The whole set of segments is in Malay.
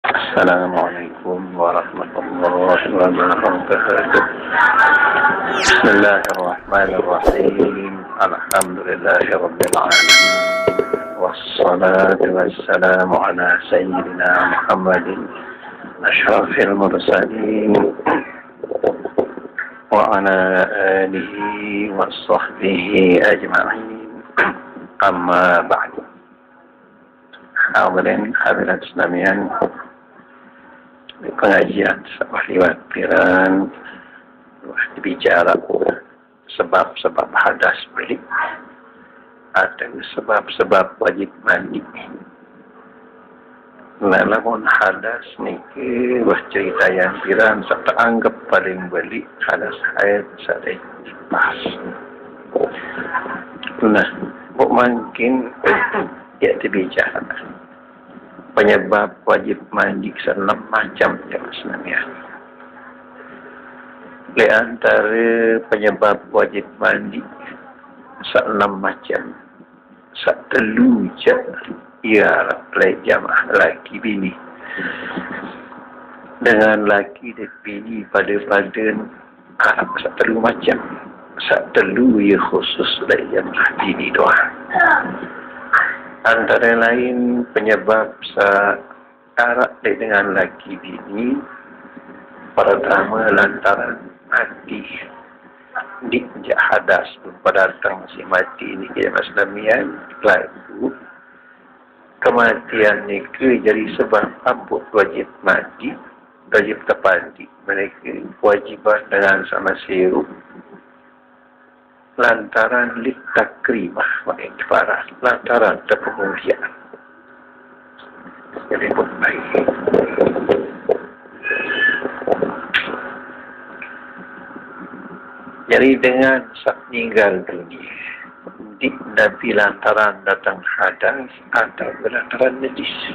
Assalamualaikum warahmatullahi wabarakatuh. Bismillahirrahmanirrahim. Alhamdulillahirabbil alamin. Wassalatu wassalamu ala sayyidina Muhammadin asyrafil mursalin wa ala alihi wa sahbihi ajma'in. Amma ba'du. Hadirin hadirat Islamian, pengajian sabah liwat piran bicara sebab-sebab hadas belik atau sebab-sebab wajib mandi. Lamun hadas ni ke wah cerita yang piran serta anggap paling belik hadas haid sadai pas. Nah, mungkin ya dibicara penyebab wajib mandi senam macam ya sebenarnya. Di antara penyebab wajib mandi senam macam satelu je ia play jamaah laki bini dengan laki dan bini pada Arab satelu macam satelu ia khusus play jamaah bini doang. Antara lain penyebab syarat dengan laki bini pertama lantaran mati di hadas pada datang masih mati ini dia Islamian lalu kematian ni ke jadi sebab apa wajib mati wajib terpandi mereka kewajiban dengan sama sirup lantaran litakrimah wa ikfarah lantaran terpemuliaan. Jadi pun baik. Jadi dengan meninggal dunia di Nabi lantaran datang hadas atau lantaran najis.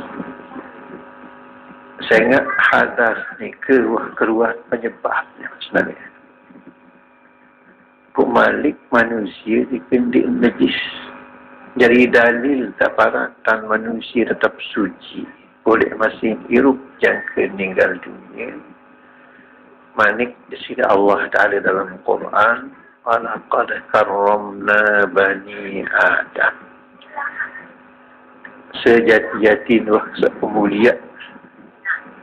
Sehingga hadas ni keluar penyebabnya sebenarnya. Pemalik manusia dikendik najis. Jadi dalil taparatan manusia tetap suci oleh masing hirup jangka meninggal dunia. Manik disini Allah Ta'ala dalam Quran walaqad karramna bani Adam. Sejati-jati pemulia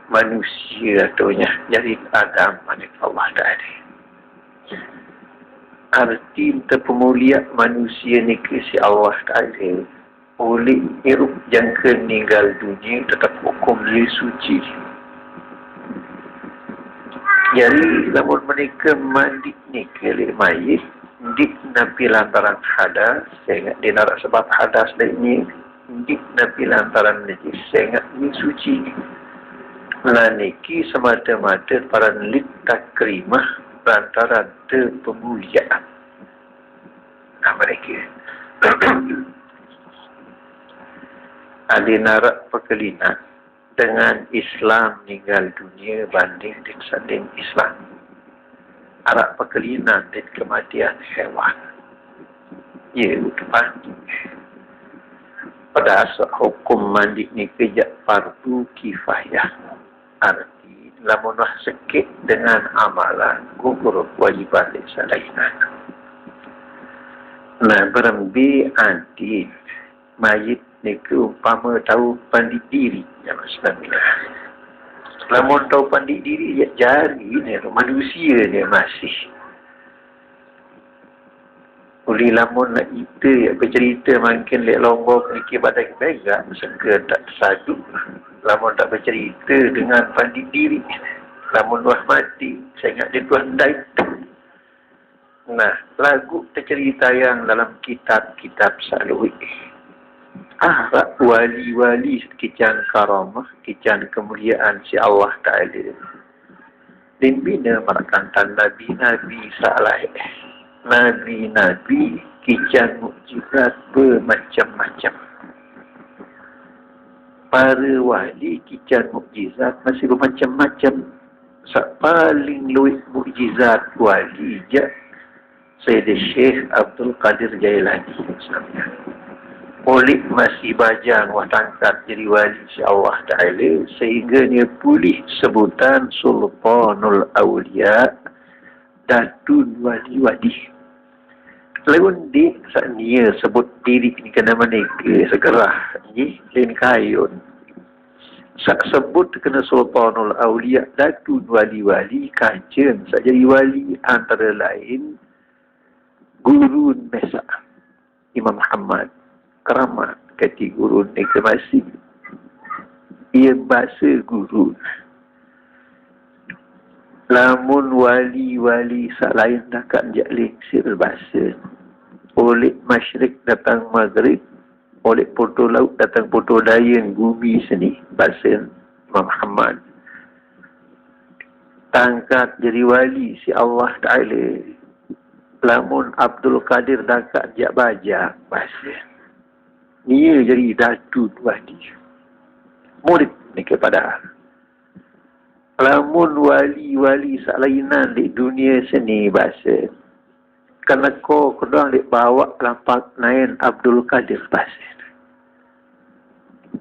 manusia atunya jadi Adam manik Allah Ta'ala. Arti terpemulia manusia ni ke si Allah Ta'ala oleh hirup jangka meninggal dunia tetap hukum dia suci. Jadi namun mereka mandi ni ke mayit di Nabi lantaran hadas sehingga dia nak sebab hadas ni di Nabi lantaran najis sehingga ni suci. Laniki semata-mata para lit takrimah lantaran terpemuliaan. Nah mereka adinarak perkelinan dengan Islam meninggal dunia banding dengan Islam. Arak perkelinan dan kematian hewan. Ya, kepanding. Pada asal hukum mandi ni kejap fardu kifayah. Arti lamunlah sikit dengan amalan gugur kewajiban salainan. Nah, berembi anti mayit ni ke umpama tahu pandi diri ya maksudnya. Lamun tahu pandi diri ya jari ni manusia dia masih. Uli lamun nak kita ya bercerita makin lek lombok mikir badan pegang sengke tak tersadu. Lamun tak bercerita dengan pandi diri. Lamun wah mati saya ingat dia tuan dai. Nah, lagu tercerita yang dalam kitab-kitab salwi. Ahrak wali-wali kican karamah, kican kemuliaan si Allah Ta'ala. Dan bina merakantan Nabi-Nabi salih. Nabi-Nabi kican mukjizat bermacam-macam. Para wali kican mukjizat masih bermacam-macam. Paling luwih mukjizat wali je Sayyid Syekh Abdul Qadir Jailani. Oleh masih bajang wah tangkat jadi wali si Allah Ta'ala sehingga dia pulih sebutan Sultanul Awliya Datun Wali-Wali. Lalu di saat dia sebut diri ni kena meneka segerah ni lain kayun. Saat sebut kena Sultanul Awliya Datun Wali-Wali kajen saat jadi wali antara lain Gurun Mesa Imam Muhammad keramat kati guru ni masih ia bahasa guru lamun wali-wali sak lain dekat jalin sir bahasa oleh masyrik datang maghrib oleh podo laut datang podo dayan bumi sini bahasa Imam Muhammad tangkat jadi wali si Allah Ta'ala lamun Abdul Qadir dekat jak baja bahasa dia jadi datu wali. Murid ni kepada. Lamun wali-wali salainan di dunia seni bahasa. Kerana kau kedua dia bawa lapak nain Abdul Qadir bahasa.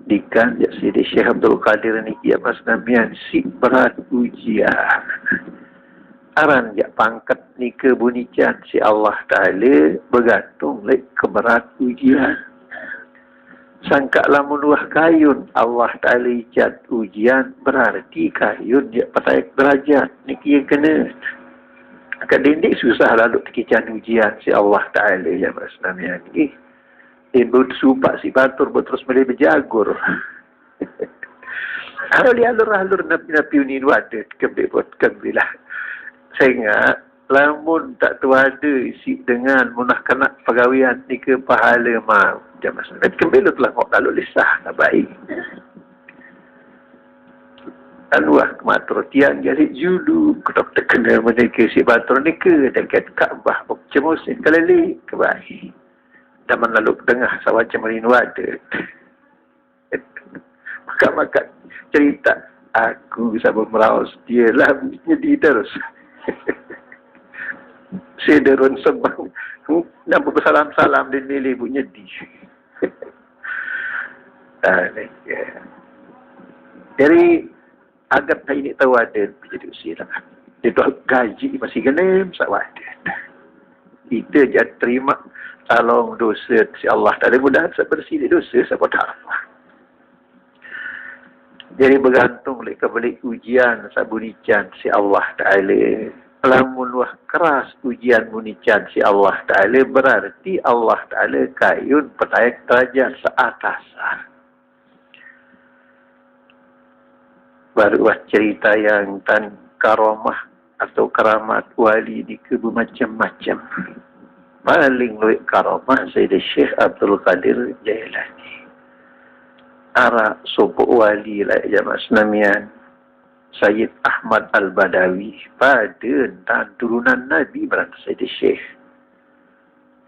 Dikan ya Sidi Syekh Abdul Qadir ni ia mas namian si berat ujian. Aran ya pangkat ni kebunican si Allah Ta'ala bergantung lek keberat ujian. Sangka lamun wah kayun Allah Ta'ala ijat ujian berarti kayun dia pataik derajat ni kia kena akan dindik susah lalu tekican ujian si Allah Ta'ala ya Masnamian ni supak si batur terus boleh berjagur kalau dia alur-alur nabi-nabi ni wadah kebelah sehingga lamun tak tu ada isi dengan munah kena pegawaian ni ke pahala mau jangan sampai kembali telah kok kalau lisah tak baik anuah matur tiang jadi julu ketok terkena meniki si batur ni ke dekat Kaabah cemusin kelali ke baik zaman lalu tengah sawah cemarin wadah maka cerita aku sabun meraus dia lah nyedi terus sederun sembang nampak bersalam-salam dan nilai ibu nyedi jadi agar tak ini tahu ada jadi usia lah dia tu gaji masih genem sawah kita jangan terima tolong dosa si Allah tak ada mudah bersih dosa siapa tak jadi bergantung oleh kebalik ujian sabunican si Allah Ta'ala lamun wah keras ujian munican si Allah Ta'ala berarti Allah Ta'ala kayun petayak derajat seatasan baru wah cerita yang tan karomah atau keramat wali di kebu macam-macam paling luik karomah Sayyid Syekh Abdul Qadir Jailani ara sopok wali lah jamaah senamian Sayyid Ahmad Al-Badawi pada dan turunan Nabi berada Sayyid Syekh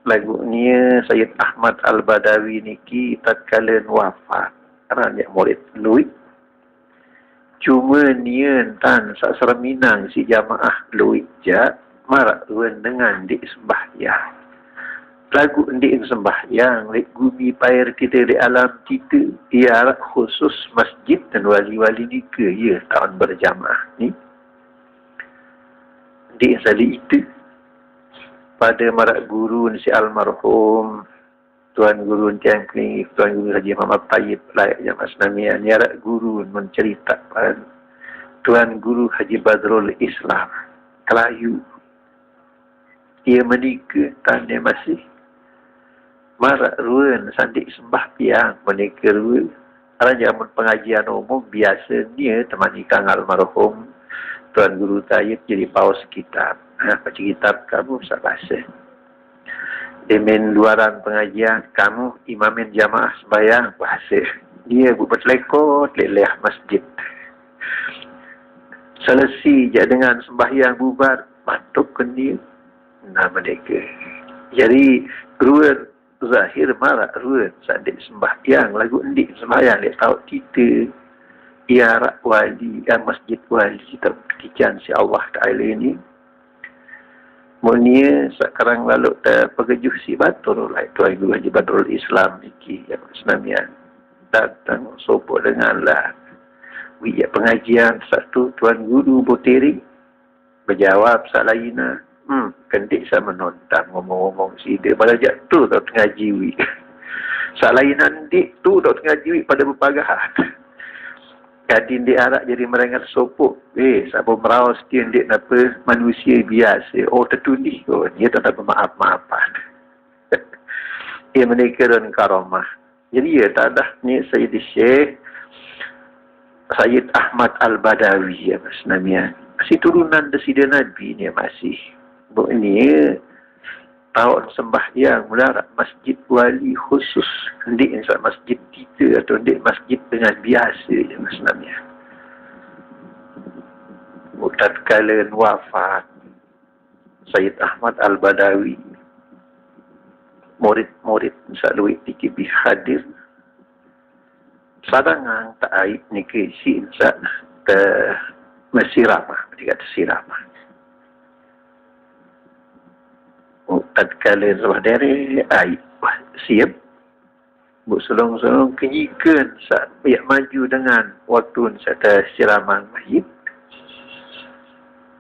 lagunya Sayyid Ahmad Al-Badawi niki tatkala wafat ranyak murid luik cuma nian tan sak seraminang si jamaah luik ja marak dengan di sembahyang lagu ndiin sembahyang lek gumi pair kita di alam kita ialah khusus masjid dan wali-wali ni ke ya tahun berjamaah ni di sali itu pada marak guru si almarhum Tuan Guru Tiang Klinik Tuan Guru Haji Muhammad Tayyib layak jamaah senamian ialah guru menceritakan Tuan Guru Haji Badrul Islam Kelayu ia menikah tanda masih marak ruan sandik sembahyang menikah ruan raja pengajian umum biasa dia temani kang almarhum Tuan Guru Tayyib jadi paus kitab baca kitab kamu bisa bahasa demen luaran pengajian kamu imamin jamaah sembahyang bahasa dia buat lekot leleh masjid selesai je dengan sembahyang bubar batuk ke dia nah mereka jadi ruan zahir marak ruan sadik sembahyang lagu endik sembahyang dia tahu kita iarak wali masjid wali kita ketijan si Allah Ta'ala ini Munia sekarang lalu pegejuh si Batul lah Tuan Guru Haji Badrul Islam iki yang senamian datang sopo dengan lah wiyak pengajian satu Tuan Guru Boteri berjawab salaina kendik sama nonton ngomong-ngomong si dia pada jatuh tau tengah jiwi salaina ndik tu tau tengah jiwi pada berpagahan kadin dia arak jadi merengat sopuk sabar merawas dia ndik apa manusia biasa tertundih dia tak ada maaf-maafan ia menikirkan karamah jadi ya tak ada ni Sayyid Syekh Sayyid Ahmad Al-Badawi ya mas namanya masih turunan Desida Nabi ni masih ini tahun sembahyang mula masjid wali khusus ndik masjid kita atau ndik masjid dengan biasa je mas namanya tatkala wafat Sayyid Ahmad Al-Badawi murid-murid selalu TKB hadir sadangang tak aib ni ke si insya ke Mesirama ketika Mesirama tatkala sebab dari aib siap buk selong-selong kenyikan saat biak maju dengan waktu serta siraman mahid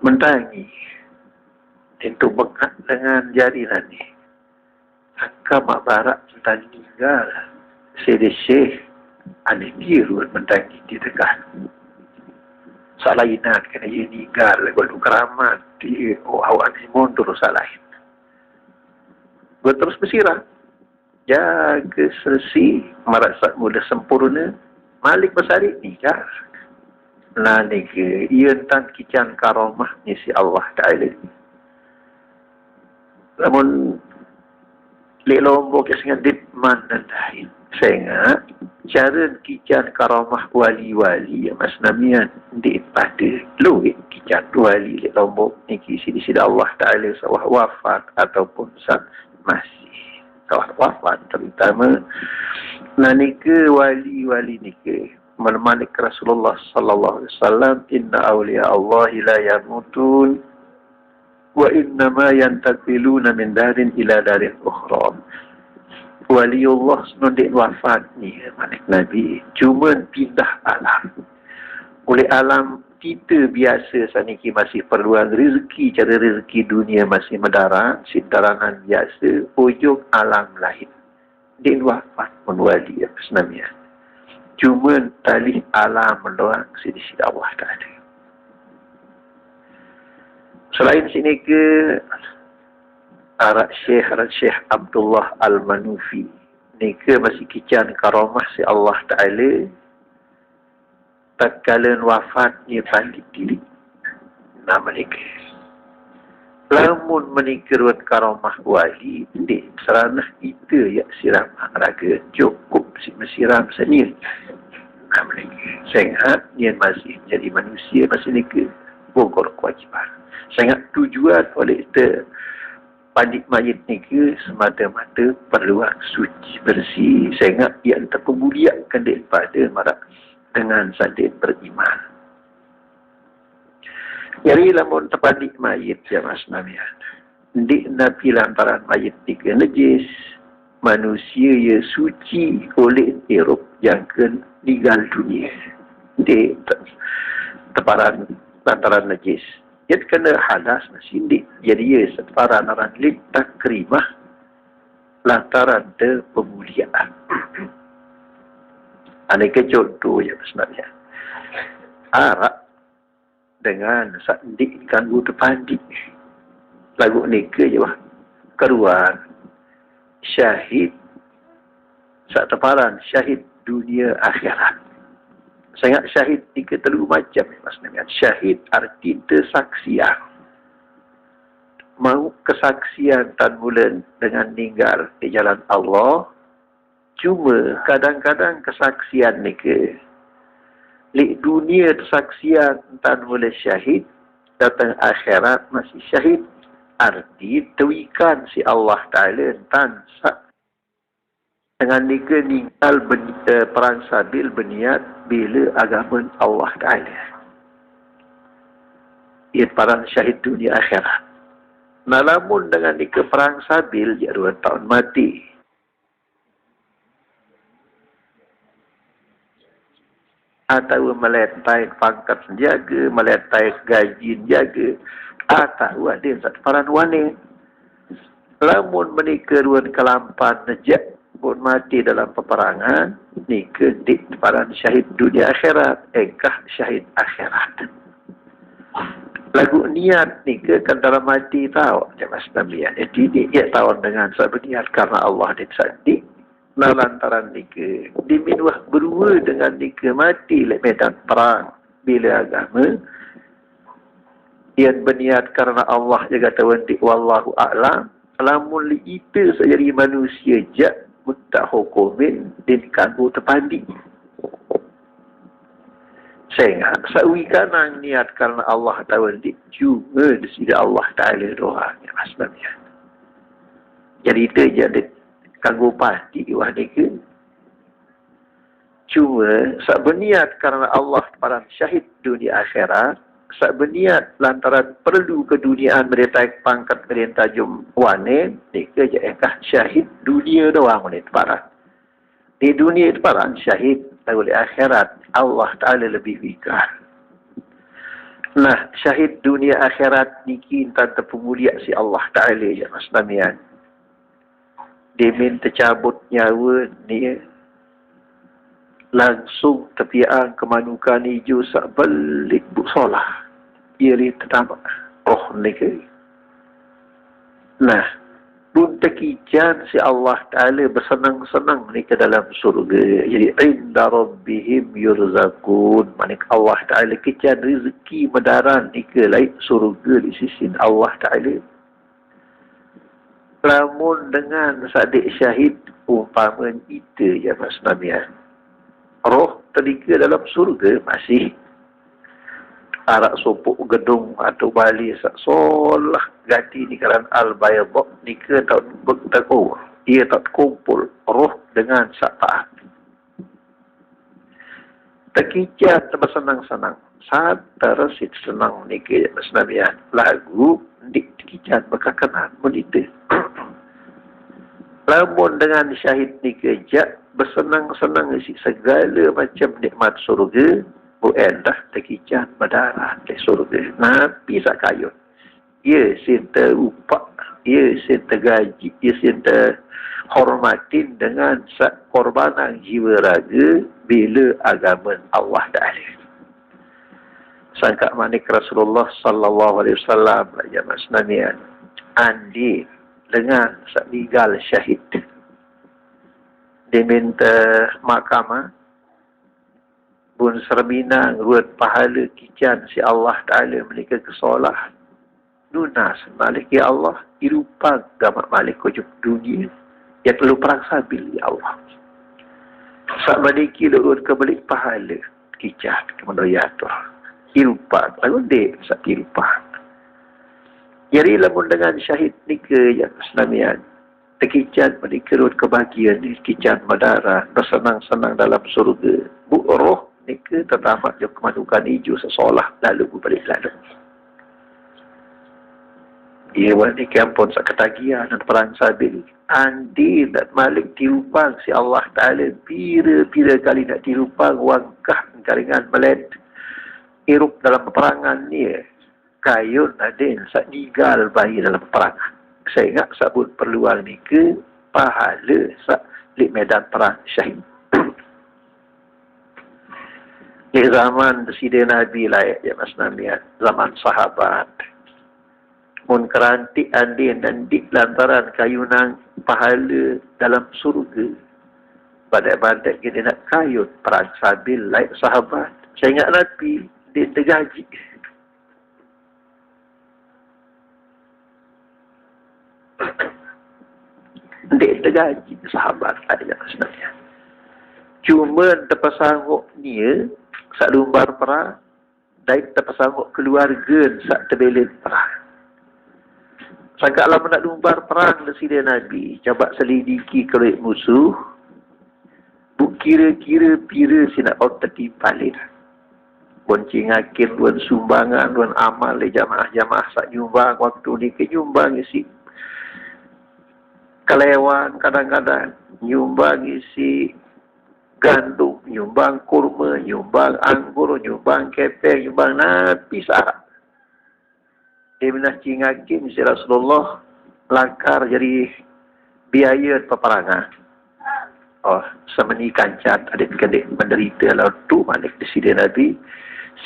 mentangi tentu bekat dengan jarinan ni Hakka mak barak tentang tinggal Sayyid Syekh aneh biru mentangi di dekat salainan kena ia tinggal lagu keramat di awak ni mundur salahin terus bersirah jaga selesai merasa mudah sempurna Malik Basari nikah nah ni ke ia entah kican karamah ni si Allah Ta'ala namun lek lombok yang sangat ditman dan lain sehingga cara kican karamah wali-wali yang mas namian di pada luit kican wali lek lombok ni kisi di sida Allah Ta'ala sawah wafat ataupun masih sawah wafat terutama nanika wali-wali nika menemani Rasulullah sallallahu alaihi wasallam inna awliya Allah la yamutun wa inna ma yantaqiluna min darin ila darin ukhra waliullah senondik wafat ni manik Nabi cuma pindah alam oleh alam kita biasa saniki masih perluan rezeki cara rezeki dunia masih mendarang sindarangan biasa ujung alam lain din wafat pun wali apa senamnya cuma talih alam doang sidi Allah Ta'ala selain sini ke arak Syekh Abdullah Al-Manufi ni ke masih kican karamah si Allah Ta'ala tatkala wafat dia balik diri nama ni ke lamun menikirwan karamah wali di seranah itu ya siram raga cukup si mesiram sendiri nama ni ke sehingga dia masih jadi manusia masih ni ke bogor kewajiban sangat tujuan oleh itu pandik mayit ni ke semata-mata perluan suci bersih sehingga yang terpemuliakan daripada marak dengan sadin beriman. Jadi lamun terpandik mayit ya mas namian. Di nabi lantaran mayit tiga najis manusia ya suci oleh erup yang meninggal dunia. Di teparan lantaran najis. Ia kena hadas masindik. Jadi ya separan aran lit takrimah lantaran pemuliaan. Aneka contoh yang sebenarnya. Arak dengan sandik ganggu terpandik. Lagu ni ke je lah. Keruan. Syahid. Saat teparan. Syahid dunia akhirat. Sangat syahid tiga terlalu macam. Maksudnya. Syahid arti tersaksian. Mau kesaksian tan bulan dengan meninggal di jalan Allah. Cuma kadang-kadang kesaksian ni ke di dunia kesaksian tan boleh syahid datang akhirat masih syahid arti tewikan si Allah Ta'ala tan dengan nika ninggal perang sabil berniat bila agama Allah Ta'ala ia perang syahid dunia akhirat Nalamun dengan ni ke perang sabil, dia 2 tahun mati. Atau meletai pangkat jaga, meletai gaji jaga. Atau ada satu paran wanita. Lamun menikah 2 kelampan nejak pun mati dalam peperangan, nikah di paran syahid dunia akhirat. Engkah syahid akhirat. Lagu niat ni ke kan dalam hati tahu Mas Nabi jadi dia tahu dengan sebab niat karena Allah disadi nah lantaran ni ke diminuah berdua dengan ni ke mati le medan perang bila agama yang berniat karena Allah jaga tawanti wallahu a'lam lamun li itu sejadi manusia jak buta hukumin din kagu terpandi. Sehingga sawi kanang niat karena Allah tahu nanti cuma di sini Allah Ta'ala doanya Mas Nabi. Jadi itu jadi kanggo pasti wahdi ke. Cuma sak berniat karena Allah para syahid dunia akhirat, sak berniat lantaran perlu keduniaan mereka pangkat mereka jum wane, dike je ekah syahid dunia doang ni para. Di dunia itu para syahid tahu di akhirat Allah Ta'ala lebih fikar. Nah, syahid dunia akhirat niki tante pemulia si Allah Ta'ala ya Mas Damian. Dia minta cabut nyawa ni langsung tepiang kemanukan hijau sak balik bu solah. Ia li tetap roh ni ke. Nah, pun tekijan si Allah Ta'ala bersenang-senang ni ke dalam surga. Jadi, inda rabbihim yurzakun. Manik Allah Ta'ala kijan rezeki medaran ni ke lain surga di sisi Allah Ta'ala. Lamun dengan sadik syahid umpama itu ya Mas Nabian. Roh terika dalam surga masih arak sopuk gedung atau bali sak solah ganti ni karan al-baydha ni ke tak bertakur ia tak kumpul roh dengan sak taat terkicat bersenang-senang saat terasit senang ni ke Mas Nabian lagu di terkicat berkakenan meniti lamun dengan syahid ni ke jak bersenang-senang isi segala macam nikmat surga bukan dah terkicat berdarah di surga. Nabi sak kayut. Ia sinta upah, ia sinta gaji, ia sinta hormatin dengan sak korbanan jiwa raga bila agama Allah Ta'ala. Sangka manik Rasulullah sallallahu alaihi wasallam ya Mas Namian. Andi dengan sak legal syahid. Diminta mahkamah pun serminang ruat pahala kican si Allah Ta'ala mereka kesolah lunas malik ya Allah irupang gamak malik kujuk dunia yang perlu perang sabil ya Allah sak maliki luat kebelik pahala kican kemendoyatul irupang lalu dek sak irupang jadi lamun dengan syahid ni ke yang Islamian terkican mereka ruat kebahagiaan ni kican madara bersenang-senang dalam surga bu roh ni ke terdapat je kemadukan hijau sesolah lalu berbalik lalu. Ia wani kampun sak ketagihan dan perang sabil. Andi dan malik dirupang si Allah Ta'ala pira-pira kali nak dirupang wangkah karingan meled irup dalam peperangan ni kayun adin sak nigal bayi dalam peperangan. Saya ingat sabut perluang ni ke pahala sak di medan perang syahid. Di zaman Presiden Nabi lah ya Mas Namian, zaman sahabat. Mun kerantik andin dan di lantaran kayunan pahala dalam surga. Badai-badai kita nak kayun perang sabil like sahabat. Saya ingat Nabi, dia tergaji. Dia tergaji sahabat lah ya Mas Namian. Cuma terpasanguk ni sak lumbar perang dan terpasanguk keluarga sak terbelin perang. Sangka lah nak lumbar perang Presiden Nabi coba selidiki kelik musuh bu kira-kira pira si nak tertimpalin Boncing akin luan sumbangan luan amal le jamaah-jamaah sak nyumbang waktu ni ke nyumbang isi kelewan kadang-kadang nyumbang isi gandum, nyumbang kurma, nyumbang anggur, nyumbang kepeng, nyumbang napi sah. Dia minah cingakin si Rasulullah langkar jadi biaya peperangan. Oh, semeni kancat adik-adik menderita lalu tu malik di sini Nabi.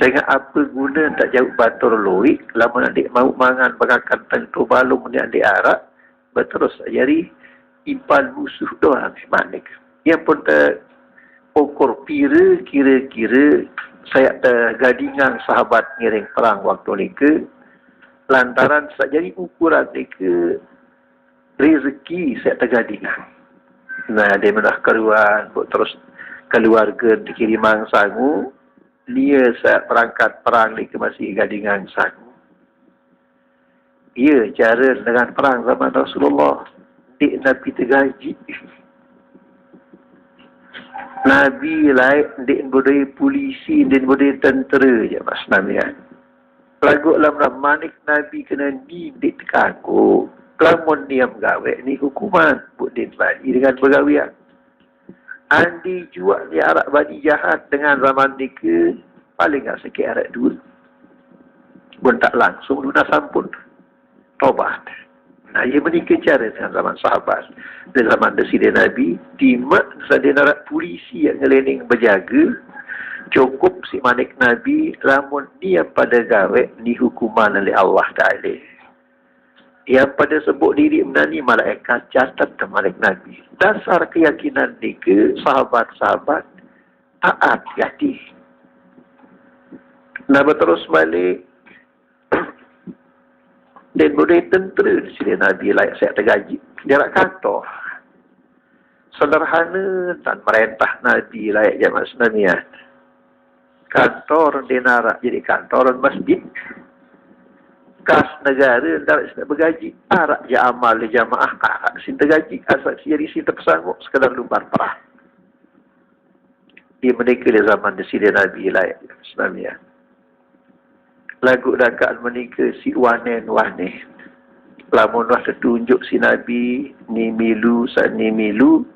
Sehingga apa guna tak jauh batur loik, lama adik mau mangan bagakan tentu balung ni adik arak, berterus jadi impal musuh doang malik. Ia pun ukur kira-kira saya gadingan sahabat ngiring perang waktu ni ke lantaran saya jadi ukuran ni ke rezeki saya tergadingan. Nah, dia mendah keruan terus keluarga dikirimang sangu dia saya perangkat perang ni ke masih gadingan sangu. Ia cara dengan perang zaman Rasulullah di Nabi tergaji. Nabi lain din budaya polisi, din budaya tentera je mas Nabi kan. Lagu dalam manik Nabi kena didik kaguk. Lamun diam gawe ni hukuman buat din bagi dengan bergawian. Andi jual di arak badi jahat dengan zaman ni ke paling tak sikit arak dua. Pun tak langsung lunas sampun. Tobat. Nah, ia menikah cara dengan zaman sahabat. Di zaman Desida Nabi, timak sadin arak polisi yang ngelening berjaga, cukup si manik Nabi, lamun dia pada gawe ni hukuman oleh Allah Ta'ala. Yang pada sebut diri menani malaikat catat ke manik Nabi. Dasar keyakinan ni ke sahabat-sahabat taat hati. Nah, berterus balik dan budaya tentera di sini Nabi layak saya tergaji. Dia nak kantor. Sederhana dan merentah Nabi layak jamaah Islamiyah. Kantor dia nak jadi kantoran masjid. Kas negara tak bergaji. Arak je amal di jamaah. Arak sin tergaji. Asal jadi sin tersanggup sekadar lumbar perang. Dia menikah di zaman di sini Nabi layak jamaah Islamiyah. Lagu dakaan menikah si wanen-wanen. Lamun wah tertunjuk si Nabi, ni milu, ni milu.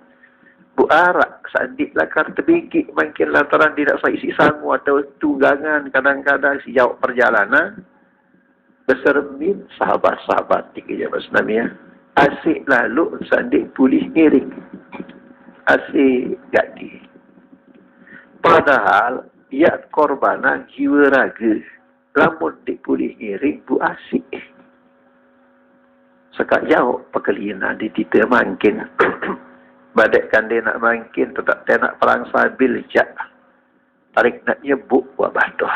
Bu arak, sandik lakar terbingkik. Mungkin lantaran tidak isi sangu atau tunggangan. Kadang-kadang si jawab perjalanan. Bersermin sahabat-sahabat tiga jamaah Islamiyah. Asyik lalu sandik pulih ngiring. Asyik gadi. Padahal, ia korbanan jiwa raga. Lamun dipulih ngiring bu asyik. Sekak jauh pekelina di tita mangkin. Badaikan dia nak mangkin tetap dia nak perang sabil jak. Tarik nak nyebuk buat batuh.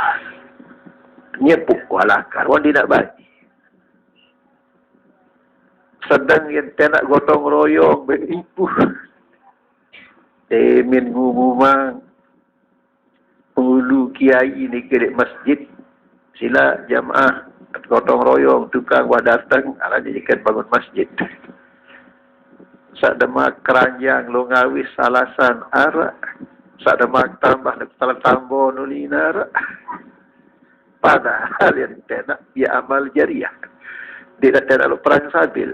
Nyebuk buat lakar. Wan dia nak bagi. Sedang yang dia nak gotong royong beribu. Temin ngumumang. Penghulu kiai ni kedek masjid. Sila jamaah gotong royong tukang wah datang ala jadikan bangun masjid. Sak demak keranjang longawis alasan arak. Sak demak tambah nak tambah nulina arak. Padahal yang tidak dia amal jariah. Dia tidak lalu perang sabil.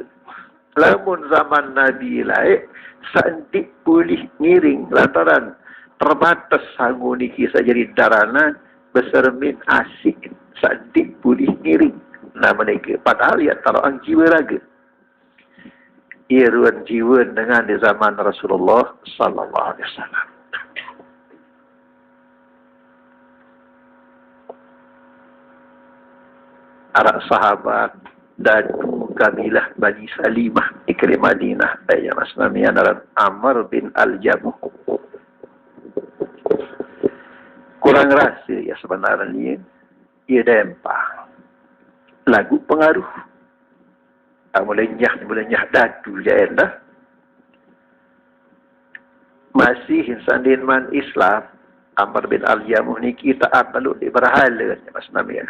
Lamun zaman Nabi lain sandik pulih ngiring lantaran terbatas sanggup ni kisah jadi daranan bersermin asyik. Sadik pulih ngiring. Nah mereka. Padahal ia taruhan jiwa raga. Ia ruan jiwa dengan di zaman Rasulullah Sallallahu Alaihi Wasallam. Arak sahabat dan kabilah Bani Salimah di Madinah. Ayah Mas Nami adalah Amr bin Al-Jamuh. Kurang rahsia ya sebenarnya. Ia dempah. Lagu pengaruh. Mulai nyah dadu je dah. Masih insan dinman Islam. Amr bin Al-Jamuh ni kita taat lalu di berhala. Mas Nabi.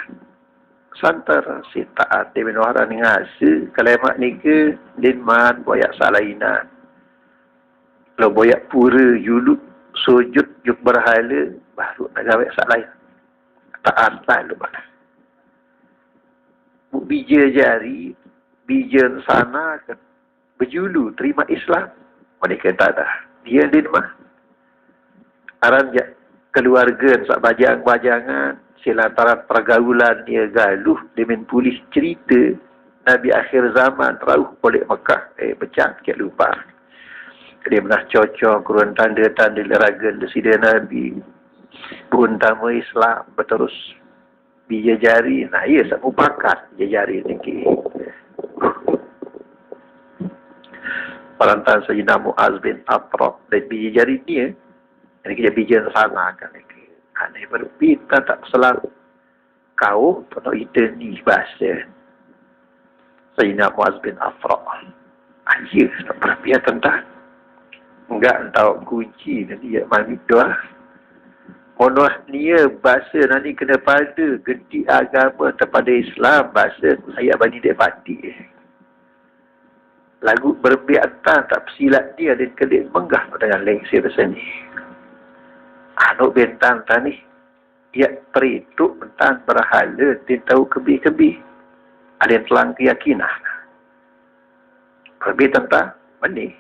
Santar si taat di menuara ni ngasi. Kalemak ni ke dinman boyak salainan. Kalau boyak pura yulut sujud juk berhala. Baru nak gawe salainan. taat lalu. Bija jari, bija sana kan. Berjulu, terima Islam. Mereka tak ada. Dia di rumah. Aran keluarga, sak bajang-bajangan, silantaran pergaulan dia galuh, dia pulih cerita Nabi akhir zaman rauh balik Mekah. Pecah, sikit lupa. Dia pernah cocok kurun tanda-tanda leragan Sida Nabi. Pun tamu Islam berterus bija jari. Nah, ia tak mupakat bija jari ni. Perantaran Sayyidina Mu'az bin Afra dan bija jari dia. Ini kita bija sana kan. Ini berbita tak selalu kau atau itu ni bahasa Sayyidina Mu'az bin Afra. Ya, tak berbiar tentang enggak tahu kunci nanti ya mami doa. Monoh niya bahasa nanti kena pada genti agama kepada Islam bahasa saya bani dia pati. Lagu berbiatan tak bersilat dia dan kelik menggah dengan lengsi bahasa ni. Anak bentang tani ia perituk bentang berhala dia tahu kebi-kebi. Ada yang telang keyakinan. Lebih tentang mana?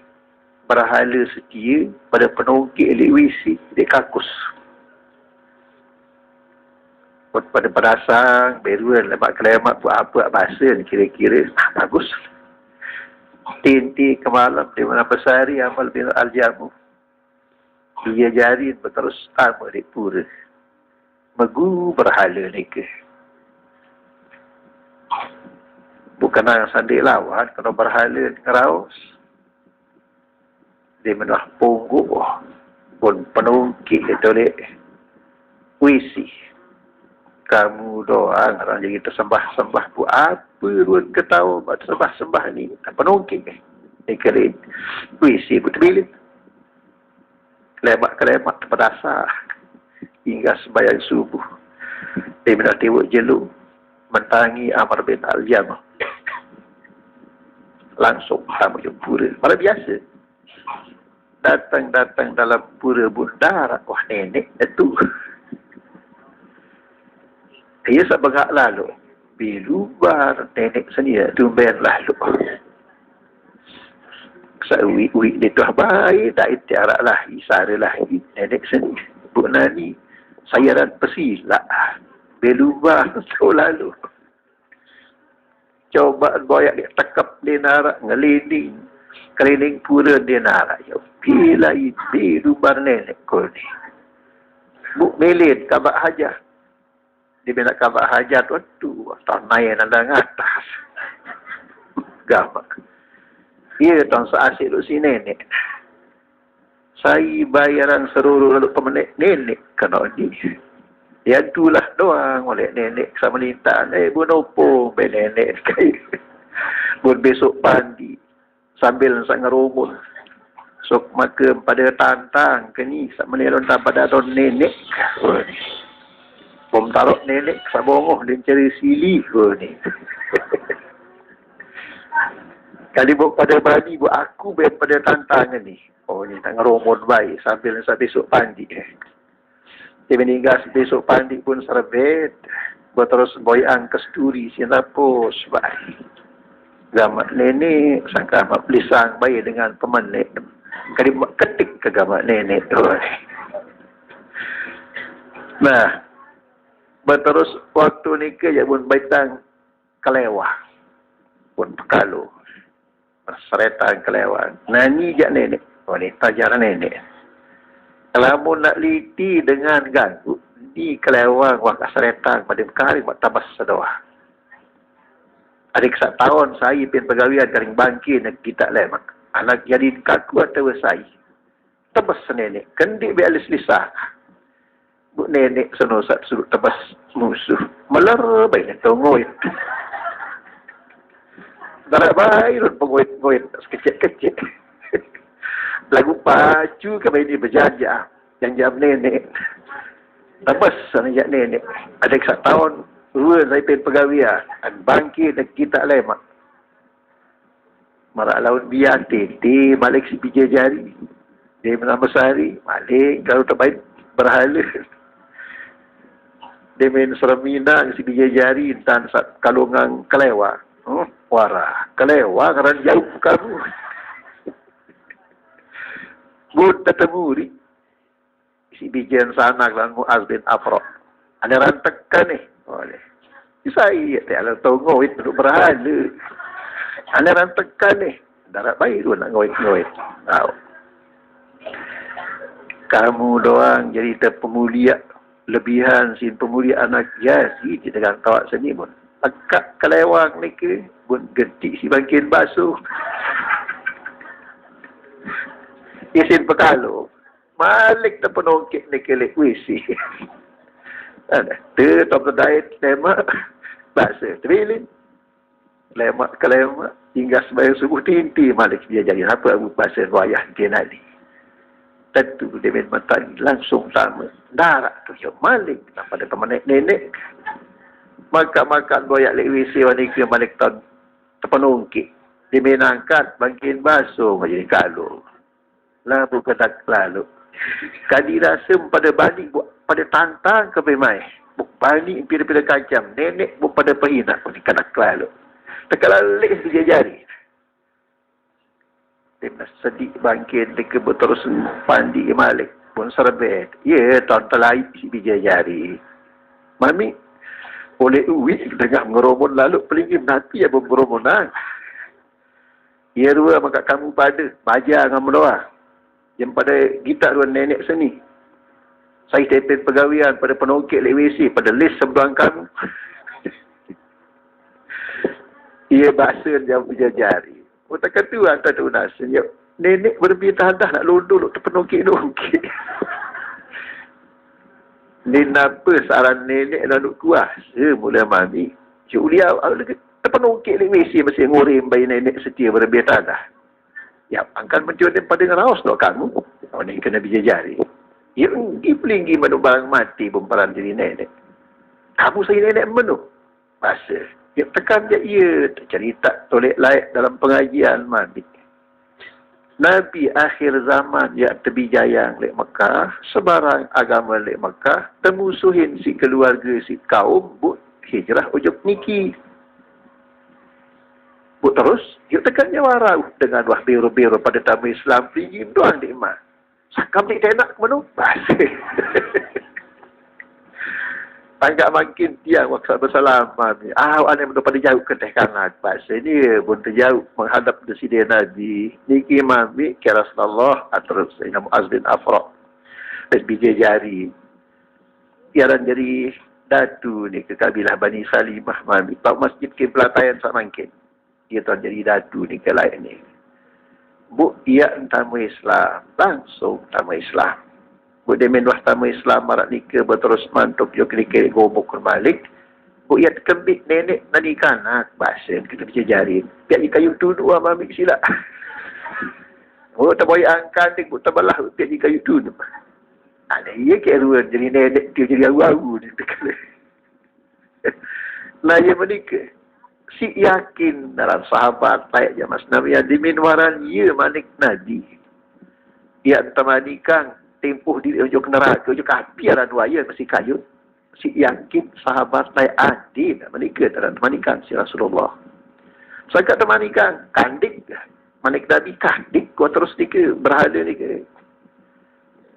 Berhala setia pada penungkik elewisi di kakus. Pada perasaan, beruan, lemak kelemak, buat apa bahasa ni kira-kira. Bagus. Tinti ke malam, di mana besari amal bin al-jamu. Dia jari berterus sama di pura. Megu berhala ni ke. Bukan yang sandik lawan, kalau berhala ni keraus. Dia menah pungguk pun penungkik oleh puisi. Kamu doang orang jadi tersembah-sembah buat apa ruang ketawa buat sembah-sembah ni penungkik ni kering puisi pun terbilik kelemak terpedasar hingga sembahyang subuh. Dia menah tewak jeluk mentangi Amr bin Al-Jamah langsung sama jempura malah biasa datang dalam pura bundar. Wah, nenek itu. Ia sebegak lalu. Bilubar nenek sendiri. Tumben lalu. Uik dia tuah baik. Tak itiarak lahi. Sara lahi. Nenek sendiri. Bu Nani. Sayaran pesila. Bilubar tu lalu. Cobaan boyak dia tekap dia narak. Ngelinding. Keliling pura dia narak. Ya, bila itu lubar nenek kau ni. Buk melin kabak hajat. Dia nak kabak hajat waktu. Tahun naik nanda ngatas. Gamak. Ia tahun seasyik duduk si nenek. Saya bayaran seluruh lalu pemenik nenek. Kena ni. Dia itulah doang oleh nenek sama lintan. Bu nopo be nenek. Bun besok pandi. Sambil nak ngerumul. Sok maka pada tantang ke ni. Sak menelon pada don nenek. Bom taruh nenek. Sabongoh dia cari sili. Ni. Kali buat pada bani. Buat aku pada tantang ni. Oh ni tak ngerumul baik. Sambil nak besok pandi. Dia meninggal besok pandi pun serbet. Buat terus boyang kesturi. Sinapos baik. Gamak nenek, sangka amat pelisang bayi dengan pemenik. Kali buat ketik ke gamak nenek tu. Nah, berterus waktu ni ke je pun baitang kelewah. Pun pekalu. Seretan kelewah. Nani je nenek. Wanita jalan nenek. Kalau pun nak liti dengan ganggu, di kelewah wak seretan pada bekari buat tabas sedoah. Adik sak tahun saya pin pegawai garing bangki nak kita lemak. Anak jadi kaku atau saya. Tebas nenek. Kendik be alis lisah. Bu nenek senosat suruh tebas musuh. Melar baik tongoi. Darat baik pengoit-ngoit sekecil-kecil. Lagu pacu ke bayi ni berjajah. Yang jam nenek. Tebas anak nenek. Adik sak tahun dua saya pergi pegawai bangkit dan kita lemak. Marak laut biar tete balik si bija jari. Dia menambah sehari balik kalau terbaik berhala. Dia main Seraminang, si bija jari, dan kalungang kelewa. Wara, kelewa karena jauh kamu. Buta temuri. Si bijan sana kan Muaz bin Afra. Ada rantekan nih. Oleh. Saya tak tahu ngawit untuk berhala. Ada rantekan nih. Darat baik tu nak ngawit-ngawit. Tahu. Kamu doang jadi terpemulia. Lebihan sin pemulia anak jasi di tegang tawak seni pun. Akak kelewang ni ke. Pun getik si bangkin basuh. Isin pekalo. Malik terpenongkit ni ke lek wisi. Ada. Tetap terdait lemak. Bahasa terilin. Lemak ke lemak. Hingga sebayang subuh tinti Malik dia jadi. Apa aku bahasa wayah dia nadi. Tentu dia main mata langsung sama. Darah tu yang Malik. Pada teman nenek. Makan-makan boyak lek wisi wanita Malik tahun terpenungkit. Dia main angkat. Bangkin basuh. Jadi kalau. Lalu kedak lalu. Kadi rasa pada balik pada tantang ke pemai. Balik pira-pira kacam. Nenek pada perhinak pun kedak lalu. Tekala lek dia jari. Dia sedih bangkit dia berterus pandi Malik pun serbet. Ya, tahun terlaik si bija jari. Mami oleh uwi dengan ngeromon lalu pelingin nanti ya berromonan. Ya dua maka kamu pada baja dengan meloa. Yang pada kita dua nenek seni. Saya tepet pegawaian pada penongkit lewesi pada list sebelah kamu. Ia bahasa dia berjari. Tak kata hantar tu nasanya. Nenek berbintah dah nak lundul terpenongkit-nongkit. Ni napa saran nenek lalu kuasa mula mami. Julia terpenongkit lewesi masih ngurim bayi nenek setia berbintah dah. Ya, angkat mencium pada ngeraus nak kamu. Oh, ni kena bija jari. Ya, pelinggi manu barang mati bumparan diri nenek. Kamu saya nenek menu. Bahasa. Ya, tekan dia, ya. Cerita tolek layak dalam pengajian mandi. Nabi akhir zaman yang terbijayang lek Mekah. Sebarang agama lek Mekah. Temusuhin si keluarga si kaum. Buk hijrah ujuk niki. Buk terus, yuk tekannya warau dengan wah biru-biru pada tamu Islam tinggi doang di emak. Sakam ni tenak ke mana? Bahasa. Tanggap makin tiang waktu bersalaman ni. Ane betul pada jauh ke teh kangat. Bahasa ni pun terjauh menghadap Presiden Nabi. Niki mami ke Rasulullah atau Sayyidina Muaz bin Afra. Dan bija jari. Iaran jadi datu ni ke kabilah Bani Salimah mami. Pak masjid ke pelatayan sak mangkin. Dia tuan jadi datu ni ke lain ni. Bu, ia tamu Islam. Langsung tamu Islam. Bu, dia menuah tamu Islam. Marak ni ke berterus mantuk. Dia kira-kira gobok balik. Bu, ia kembik nenek nani kanak. Bahasa kita bisa jari. Biar dia kayu tunduk sama ambil silap. Bu, tak boleh angkat. Bu, tak balah. Biar dia kayu tunduk. Ada ia kira jadi nenek. Dia jadi awu-awu. Nah, ia menikah. Si yakin dalam sahabat baik zaman Nabi yang diminwaran ia manik nadi. Ia temanikan tempuh diri ujuk neraka ujuk api ada dua ia mesti kayu. Si yakin sahabat baik adil menikah dalam temanikan si Rasulullah. Saya temanikan kandik manik nabi kandik kau terus dike berhala ni ke.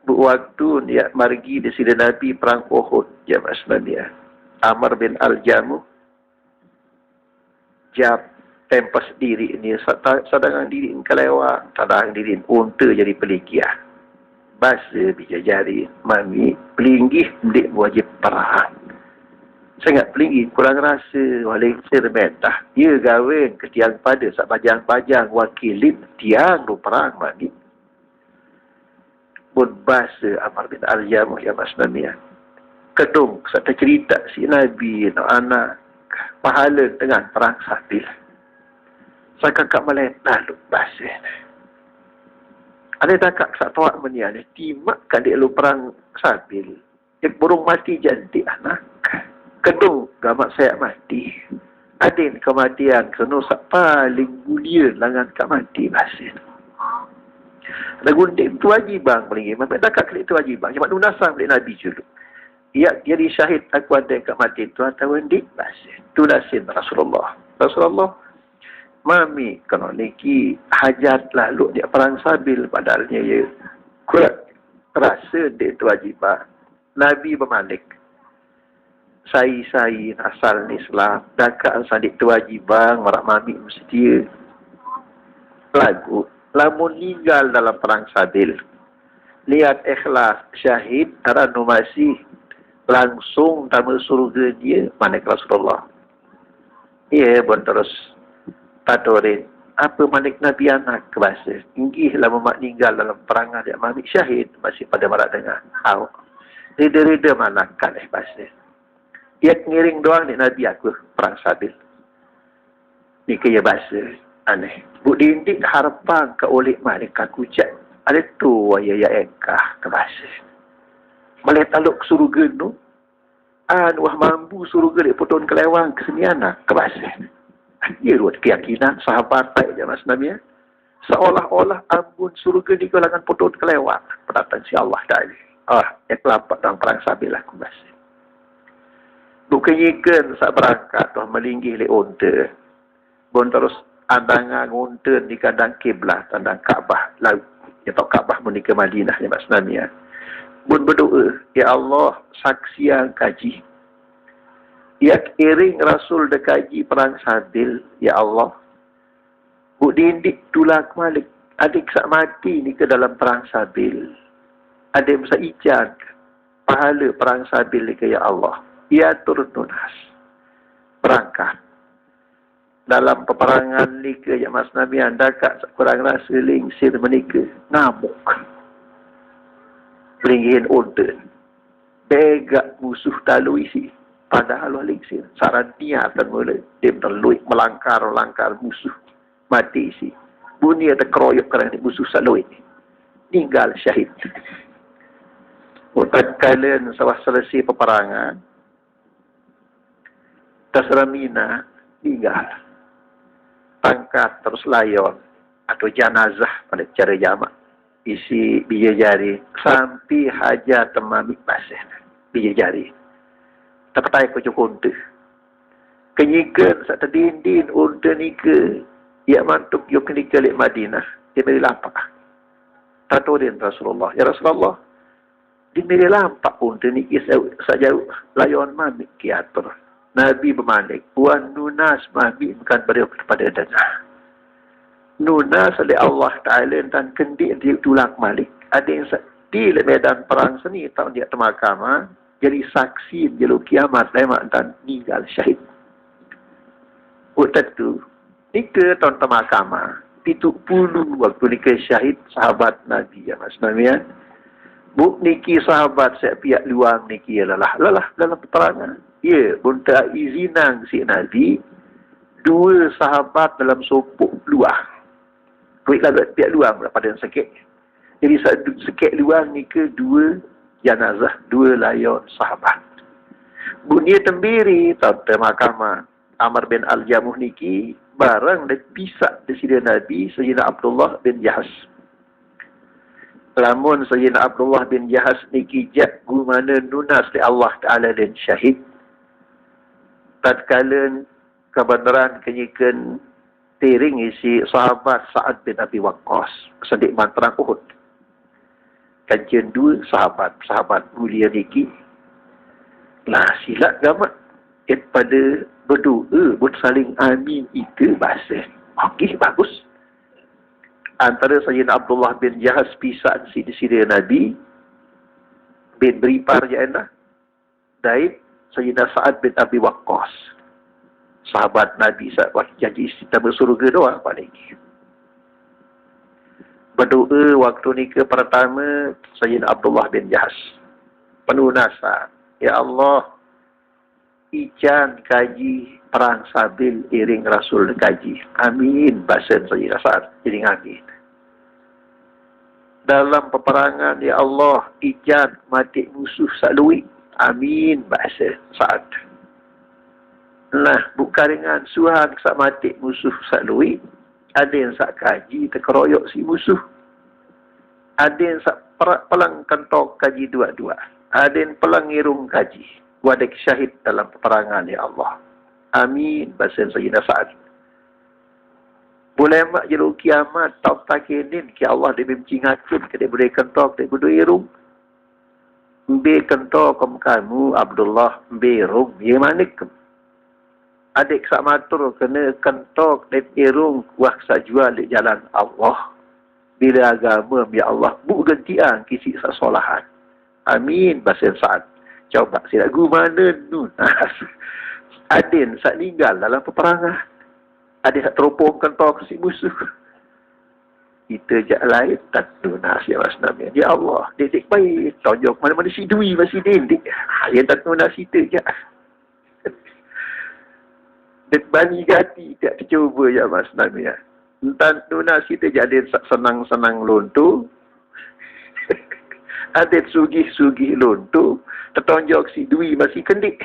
Waktu dia margi di sini Nabi perang Uhud zaman Nabi. Amr bin Al-Jamuh jab tempas diri ni sadangan diri kelewat sadangan diri unta jadi pelikiah bahasa bija jari mami pelinggih mendik wajib perang sangat pelinggih kurang rasa walaik serbetah ia gawe ketiang pada sak pajang-pajang wakilin tiang ru perang mami pun bahasa Amr bin Al-Jamuh ya masnamia kedung satu cerita si Nabi anak pahala dengan perang sabil. Saya kakak malai lalu bahasa. Ada tak kak tuak menia ni timak kali lu perang sabil. Yang burung mati jantik anak. Kedua gamak saya mati. Adin kematian kena sak paling mulia langan kak mati bahasa. Lagu ni itu wajib bang paling. Memang tak kak kali itu wajib bang. Cuma nunasang oleh Nabi dulu. Ya, jadi syahid aku ada kat mati tu atau wendik basin. Tulasin Rasulullah. Rasulullah mami kena niki hajat lalu dia perang sabil padahalnya ya kuat rasa dia tu wajibah. Nabi bermalik. Saya asal ni Islam. Dakak sadik tu wajibah marak mami mesti lagu. Lamun ninggal dalam perang sabil. Lihat ikhlas syahid aranu masih langsung tamu surga dia manik Rasulullah. Ia pun terus patorin. Apa manik Nabi anak kebasa. Inggihlah memak ninggal dalam perangan dia manik syahid. Masih pada marak dengar. Rida-rida manakan bahasa. Ia ngiring doang ni Nabi aku perang sabil. Ni kaya bahasa. Aneh. Buk dindik harapan ke oleh manik aku cak. Ada tu waya ya engkah kebasa. Malih taluk surga tu. Wah mampu surga dia potong kelewang kesenian kebasa. Ia ruat keyakinan sahabat baik je Mas Nabi. Seolah-olah ambun surga ni kalangan potong kelewang. Pendatang si Allah tadi. Yang kelapak dalam perang sabil aku bahasa. Bukan ikan saat berangkat tuah melinggih le unta. Bon terus andangan unta di kandang kiblat, kandang Kaabah laut. Ya tahu Kaabah menikah Madinah ya Mas Nabi. Bon berdoa, ya Allah saksi yang kaji. Ya iring Rasul dekaji perang sabil, ya Allah. Buk dindik tulak malik. Adik sak mati ni ke dalam perang sabil. Ada yang bisa ijan pahala perang sabil ni ke ya Allah. Ia turun tunas. Perangkat. Dalam peperangan ni ke ya Mas Nabi anda kat kurang rasa lingsir menika. Ngamuk. Lingin unta. Begak musuh talu isi. Padahal lingsir. Saran niatan mula. Dia terluik melangkar musuh. Mati isi. Bunyi ada keroyok kerana musuh saluik. Tinggal syahid. Tatkala sawah selesai peperangan, Tasramina tinggal. Pangkat terus layon atau janazah pada cara jamak. Isi biji jari sampai hajat temamik basih. Biji jari. Terpetai kucuk unta. Kenyikan saat terdindin unta ni ke ia mantuk yuk ni ke Madinah. Dia beri lapak. Taturin Rasulullah. Ya Rasulullah. Di miri lampak pun ni sajauh layon mamik kiatur. Nabi bermalik. Wan nunas mamik bukan beriuk kepada dana. Nunas oleh Allah Ta'ala dan kendik dia tulak malik. Ada yang di medan perang seni tahun dia termakam. Jadi saksi jelu kiamat lemak dan meninggal syahid. Utat tu. Nika tahun termakam. 70 waktu nika syahid sahabat Nabi. Ya Mas Nabi ya. Buk niki sahabat saya pihak luang niki lelah dalam peperangan. Ya, bunta izinang si Nabi 2 sahabat dalam sopuk luang. Kuih lalu pihak luang pada yang sakit. Jadi sakit luang niki 2 janazah, 2 layon sahabat. Bunyi tembiri tata mahkamah Amr bin Al-Jamuh niki barang dan pisah di sini Nabi Sayyidina Abdullah bin Jahas. Lamun Sayyidina Abdullah bin Jahas niki jat gumana nunas di Allah Ta'ala dan syahid. Tatkala kebenaran kenyikan tiring isi sahabat Sa'ad bin Abi Waqqas. Sedik mantrang Uhud. Kajian 2 sahabat mulia niki. Lah silat gamat. Pada berdoa buat saling amin itu bahasa. Okey, bagus. Antara Sayyidina Abdullah bin Jahas pisah di sini Nabi bin Beripar Ja'anah dan Sayyidina Sa'ad bin Abi Waqqas sahabat Nabi sahabat janji istimewa surga doang paling berdoa waktu ni ke pertama Sayyidina Abdullah bin Jahas penunasan ya Allah ijan kaji perang sabil iring Rasul kaji. Amin. Bahasan Sayyidina Sa'ad. Iring amin. Dalam peperangan, ya Allah, ijan mati musuh salui. Amin. Bahasan Sa'ad. Nah, bukan dengan suhan sak mati musuh salui. Ada yang sak kaji terkeroyok si musuh. Ada yang sak pelang kentok kaji dua-dua. Adin pelangirung kaji. Wadik syahid dalam peperangan ya Allah. Amin. Bahasa Sayyidina Sa'ad. Boleh mak jeruk kiamat. Tak takinin. Ki Allah dia mencingakun. Dia boleh kentok. Dia boleh irung. Mbe kentok kamu Abdullah. Mbe irung. Ya mana kem? Adik sak matur kena kentok. Dia irung. Wah sak jual di jalan Allah. Bila agama ya Allah. Bu gentian kisi sak solahan. Amin. Bahasa Sa'ad. Coba saya lagu mana nun. Adin saat tinggal dalam peperangan. Adin saat teropong kentok si musuh. Kita je lain tak tunas ya Mas Nabi. Ya Allah, dedek baik. Tonjok mana-mana si Dwi masih dedek. Yang tak tunas kita je. Dek bani gati tak tercuba ya Mas Nabi. Tak tunas kita je Adin senang-senang lontu. Adin sugih-sugih lontu. Tertonjok si Dwi masih kendik.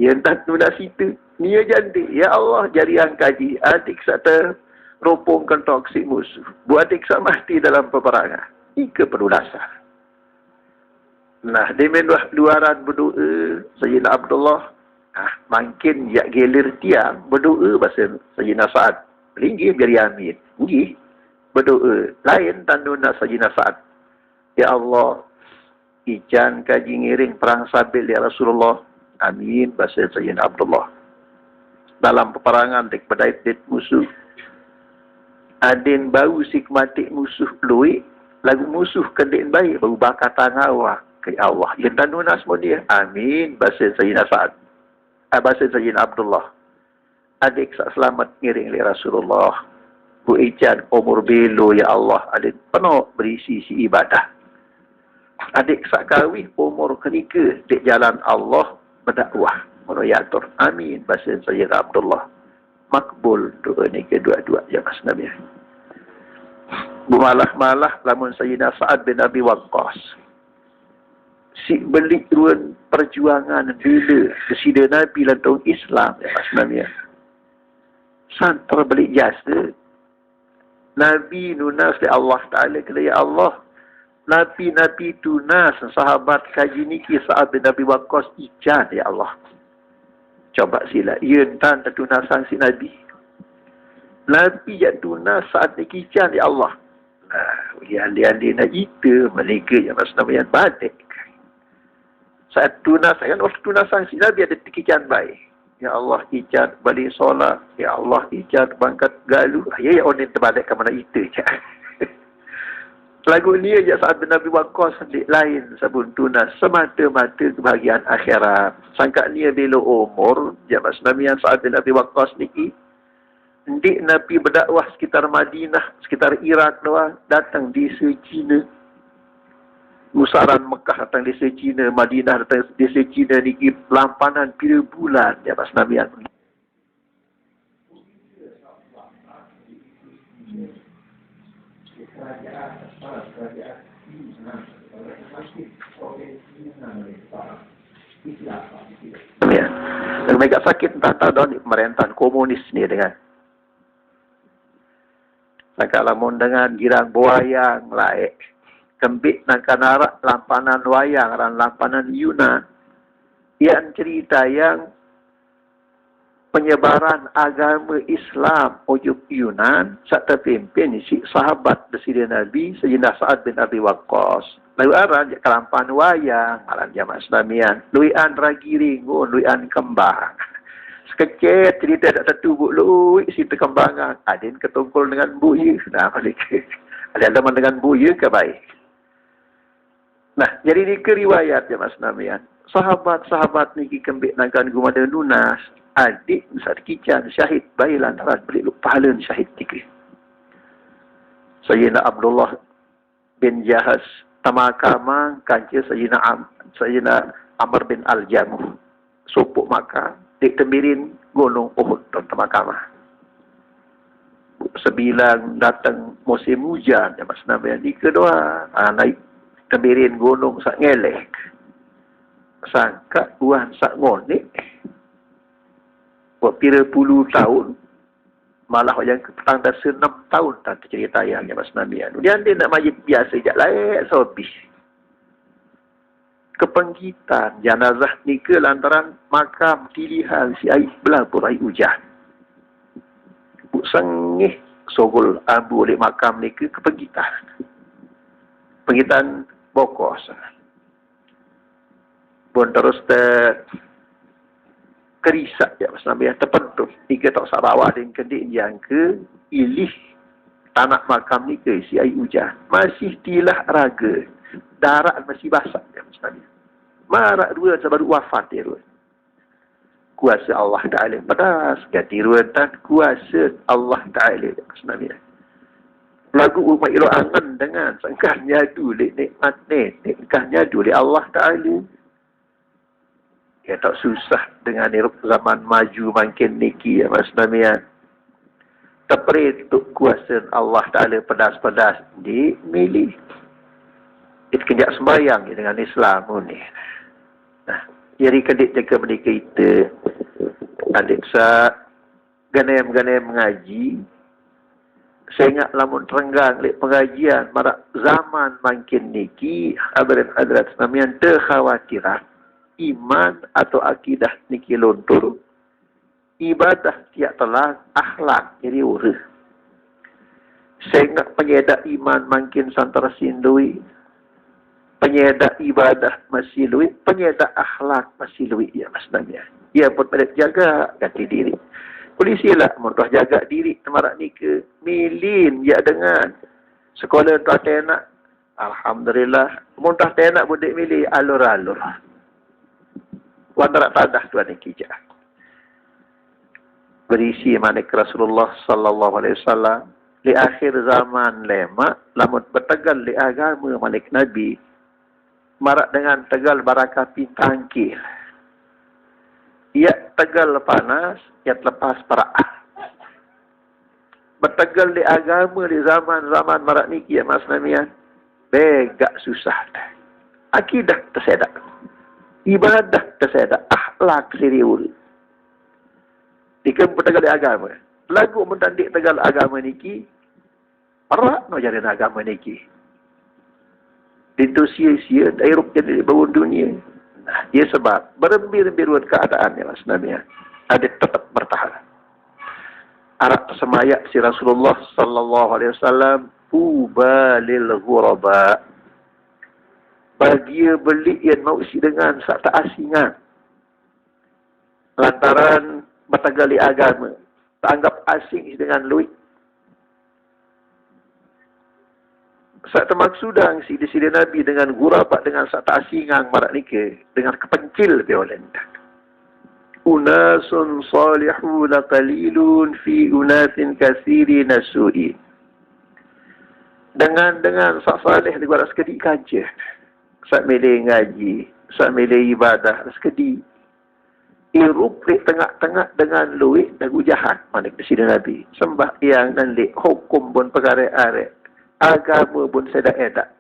Yang tak tunas itu. Nia jantik. Ya Allah, jarian kaji. Adik sata ropong kentok si musuh. Buat adik sak mati dalam peperangan. Ika perlu dasar. Nah, dia luaran berdoa. Sayyidina Abdullah. Makin ya gelir tiang. Berdoa bahasa Sayyidina Sa'ad. Ringgi biar amin. Ringgi. Berdoa. Lain tanduna Sayyidina Sa'ad. Ya Allah. Ijan kaji ngiring perang sabil ya Rasulullah. Amin. Bahasa Sayyidina Abdullah. Dalam peperangan dek pedait det musuh. Adin bau sikmatik musuh luik. Lagu musuh kedin baik. Bau bakar tangawa ke Allah. Yang tanuna semua dia. Amin. Bahasa Sayyidina Sa'ad. Bahasa Sayyidina Abdullah. Adik sak selamat ngiring li Rasulullah. Bu Ijan umur belo ya Allah. Adin penuh berisi si ibadah. Adik sak kawih umur kenika di jalan Allah berdakwah meroyatur. Amin. Bahasa Sayyidina Abdullah. Makbul doa ni kedua-dua ya Mas Nabi. Bumalah-malah lamun Sayyidina Sa'ad bin Abi Waqqas. Si beli ruan perjuangan bila kesida Nabi lantau Islam ya Mas Nabi. Santar beli jasa. Nabi nunas li Allah Ta'ala kata ya Allah. Nabi-Nabi tunas sahabat kaji ni kisah bin Nabi Waqqas ijan ya Allah. Coba sila. Ia entah tertunasan si Nabi. Nabi yang tunas saat ni ijan ya Allah. Nah, andi-andi nak itu mereka yang Mas Nabi yang batik. Saat tunasan, kan waktu tunasan si Nabi ada tikijan baik. Ya Allah ijan balik solat. Ya Allah ijan bangkat galuh. Ya orang terbalik ke mana itu je. Lagu ni aja saat Nabi Waqqas di lain sabun tunas semata-mata kebahagiaan akhirat. Sangka ni bila umur Mas Nabi yang saat Nabi Waqqas niki. Ndik Nabi berdakwah sekitar Madinah, sekitar Iraq doang, datang di Cina. Musaran Mekah datang di Cina, Madinah datang di Cina niki lampanan pira bulan Mas Nabi yang ya. Dan mereka sakit entah tahu di pemerintahan komunis ni dengan sakalamun dengan girang boyang laik kembik nak kanarak lampanan wayang dan lampanan Yunan yang cerita yang penyebaran agama Islam ujuk Yunan saat terpimpin si sahabat Presiden Nabi Sayyidina Sa'ad bin Abi Waqqas. Lalu aran kelampan wayang aran jamaah Islamian, luian ragiringun, luian kembang. Sekecil cerita tak satu buk luik si terkembangan. Adin ketungkul dengan buaya. Nah, balik. Ada teman dengan buaya ke baik. Nah, jadi ni keriwayat jamaah Islamian. Sahabat-sahabat ni kembik nangkan gumada lunas. Adik besar kican syahid bayi lantaran beli pahala syahid tikri. Sayyidina Abdullah bin Jahaz tamakama kanci Sayyidina Amr bin Al-Jamuh supuk maka dik tembirin gunung Uhud tamakama. Sebilang datang musim hujan ya Mas Nabi di kedua naik tembirin gunung sak ngelek. Sangka tuan sak ngonik buat pira puluh tahun malah yang petang dah 6 tahun tak cerita yang Mas Nabi dia nak majid biasa je lain sobis kepenggitan jenazah ni ke lantaran makam pilihan si air belabur air hujan. Buk sengih sogol ambu oleh makam ni ke kepenggitan. Penggitan bokos. Pun terus kerisak ya Mas Nabi terpentuk. Tiga tak Sarawak dan Kedik yang ke ilih tanah makam ni ke si air hujan. Masih tilah raga. Darat masih basah ya Mas Nabi. Marak dua baru wafat dia dua. Kuasa Allah Ta'ala pedas. Ganti ruatan kuasa Allah Ta'ala ya Mas Nabi. Lagu umat ilo angan dengan sengkahnya dulu nikmat ni. Nikahnya dulu Allah Ta'ala. Ya tak susah dengan zaman maju makin niki ya Mas Nabi ya. Terperituk kuasa Allah Ta'ala pedas-pedas di milih. Itu kejap sembahyang dengan Islam ni. Nah, jadi kedik jaga mereka itu. Adik sa ganem-ganem mengaji. Saya ingat lamun terenggang lek pengajian marak zaman makin niki hadirat Islamian terkhawatiran iman atau akidah niki luntur, ibadah tiak telah, akhlak jadi urus. Saya ingat penyedak iman makin santara sindui, penyedak ibadah masih lui, penyedak akhlak masih lui ya Mas Nabi. Ia pun pada jaga ganti diri. Polisi lah muntah jaga diri temarak ni ke milin ya dengan sekolah tak tenak. Alhamdulillah muntah tenak budak milih alur-alur. Wandarak tadah tuan ni kijak. Berisi manik Rasulullah sallallahu alaihi wasallam di akhir zaman lema lamun bertegal di agama manik Nabi marak dengan tegal barakah pintangkil. Ia tegal panas, ia lepas perak. Bertegal di agama di zaman-zaman marak niki ya Mas Namian. Begak susah. Akidah tersedak. Ibadah tersedak. Akhlak serius. Jika bertegal di agama. Lagu mentandik tegal agama niki. Perak no jalan agama niki. Itu sia-sia. Dairup jadi bawah dunia. Nah, ia sebab berembir-embirun keadaan ya Mas Nabi. Ada tetap bertahan. Arak semayak si Rasulullah sallallahu alaihi wasallam tuba lil ghuraba. Bagi beli yang mau si dengan sak tak asingan. Lantaran bertegali agama. Tak anggap asing dengan luit. Sak termaksudang si disini Nabi dengan gurabak dengan sak tak asingan marak nikah. Dengan kepencil violen. Unasun salihuna qalilun fi unasin kasiri nasu'i. Dengan sak salih di guara sekedi kancah. Sak milih ngaji, sak milih ibadah, sekedi. Irup di tengah-tengah dengan luit dan ujahat. Manik disini Nabi. Sembah yang dan li hukum pun perkara arek. Agama pun sedak-edak.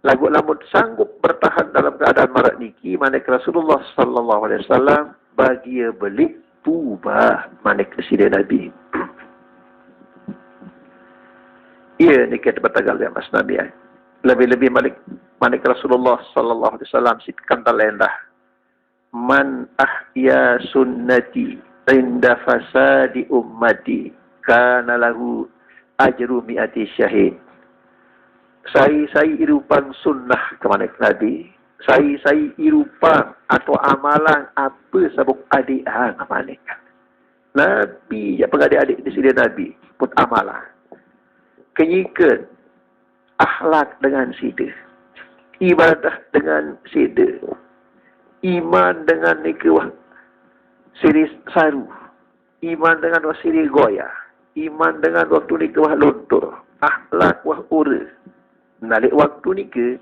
Lagu lamun sanggup bertahan dalam keadaan marak niki, manik Rasulullah sallallahu alaihi wasallam bagi beli tuba manik disini Nabi. Ia ni kita bertagal ya Mas Nabi. Lebih-lebih manik Rasulullah sallallahu alaihi wasallam sitkan talendah. Man ahya sunnati inda fasadi ummati kana lahu ajru mi'ati syahid. Saya irupan sunnah ke manik Nabi. Saya irupan atau amalan apa sabuk adik hang manik. Nabi yang pengadik-adik di sini Nabi pun amalan. Kenyikan akhlak dengan sida. Ibadah dengan sida. Iman dengan nikah siri saru. Iman dengan wasiri goyah. Iman dengan waktu nikah luntur. Akhlak wah ura. Nalik waktu nikah,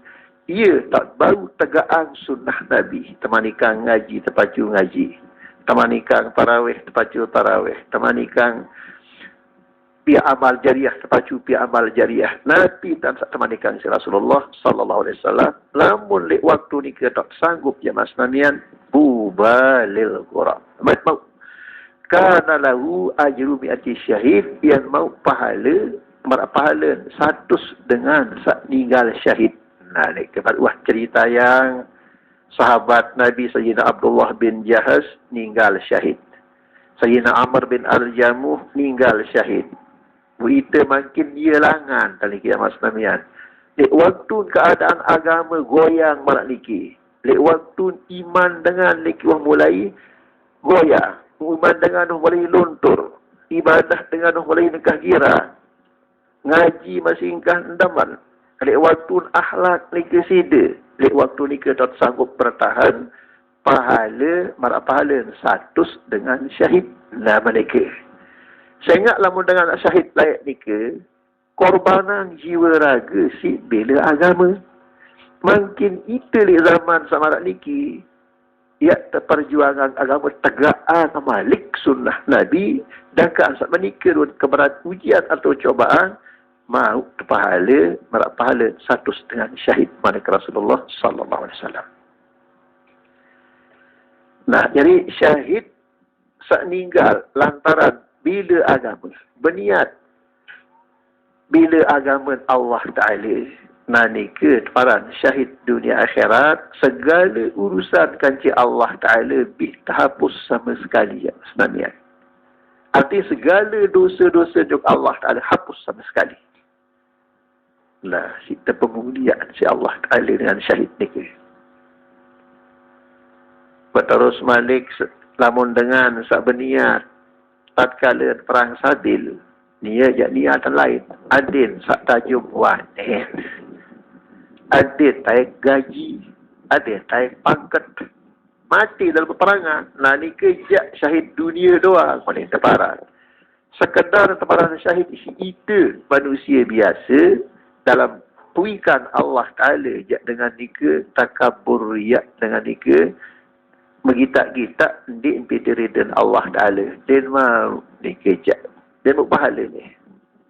ia tak baru tegaan sunnah Nabi. Temanikan ngaji, terpacu ngaji. Temanikan tarawih, terpacu tarawih. Temanikan pihak amal jariah, terpacu pihak amal jariah. Nabi dan temanikan si Rasulullah sallallahu alaihi wasallam. Lamun lek waktu ni kita tak sanggup ya Mas Namian bubalil qura. Mau kana lahu ajru mi'ati syahid yang mau pahala 100 dengan sak ninggal syahid. Nah, ni kepada cerita yang sahabat Nabi Sayyidina Abdullah bin Jahaz meninggal syahid. Sayyidina Amr bin Al-Jamuh meninggal syahid. Berita makin dia langan tali kiamat Islamian. Lek waktu keadaan agama goyang marak niki. Lek waktu iman dengan niki mulai goyang. Iman dengan mulai luntur. Ibadah dengan mulai nekah gira. Ngaji masih ingkah endaman. Lek waktu akhlak niki sida. Lek waktu niki tak sanggup bertahan. Marak pahala 100 dengan syahid. Nah mereka. Saya ingat lamun dengan syahid layak ni ke, korbanan jiwa raga si bela agama. Makin itu di zaman samarak niki, ia perjuangan agama tegaan malik sunnah Nabi, dan keansat menikah keberat ujian atau cobaan, mau pahala, marak pahala 100 dengan syahid manakala Rasulullah sallallahu alaihi wasallam. Nah, jadi syahid sak ninggal lantaran bila agama berniat bila agama Allah Ta'ala nani ke paran syahid dunia akhirat segala urusan kanci Allah Ta'ala bih terhapus sama sekali ya sebenarnya. Arti segala dosa-dosa juk Allah Ta'ala hapus sama sekali. Lah, kita pemuliaan si Allah Ta'ala dengan syahid ni ke. Berterus Malik lamun dengan sak berniat tatkala perang Sabil, niatan lain. Adin sak tajuk wanen. Adin taik gaji. Adin taik pangkat. Mati dalam peperangan. Nah ni kejak syahid dunia doang. Mana teparan. Sekedar teparan syahid itu manusia biasa dalam puikan Allah Ta'ala. Jak dengan nika takabur yak dengan nika Megitak-gitak di impiteri dan Allah Ta'ala. Dan mau dikejak. Dan mau pahala ni.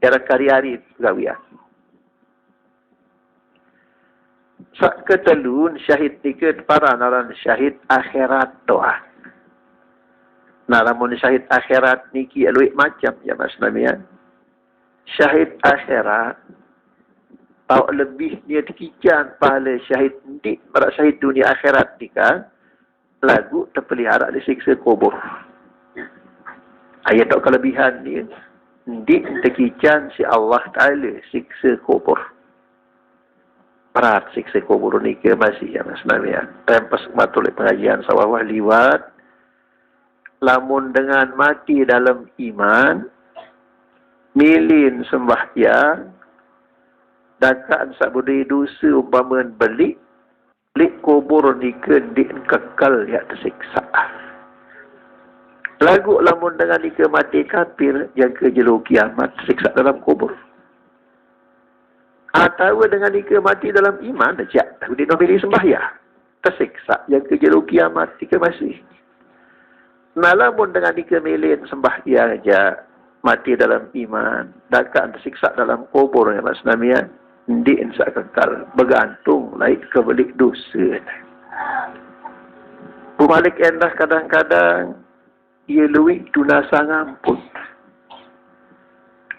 Cara kari-hari gawian. Sak ketelun syahid tiga para naran syahid akhirat doa. Naramun syahid akhirat niki aluik macam ya mas namian. Syahid akhirat tau lebih dia dikican pahala syahid di para syahid dunia akhirat tika. Lagu terpelihara disiksa kubur. Ayat tak kelebihan ni. Di terkican si Allah Ta'ala siksa kubur. Berat siksa kubur ni ke masih ya mas Namian. Tempas matulik pengajian sawah liwat. Lamun dengan mati dalam iman. Milin sembahyang. Dakaan sabudi dosa umpaman belik. Lik kubur ni kendik kekal yang tersiksa. Lagu lamun dengan ni ke mati kafir yang ke jelu kiamat tersiksa dalam kubur. Atau dengan ni ke mati dalam iman saja. Dia nak pilih sembahyang. Tersiksa yang ke jelu kiamat jika masih. Nah lamun dengan ni ke milin sembahyang saja. Mati dalam iman. Dakan tersiksa dalam kubur ya mas Namian. Di insa kekal bergantung lain kebelik dosa. Pemalik endah kadang-kadang ia luik tunasa ngampun.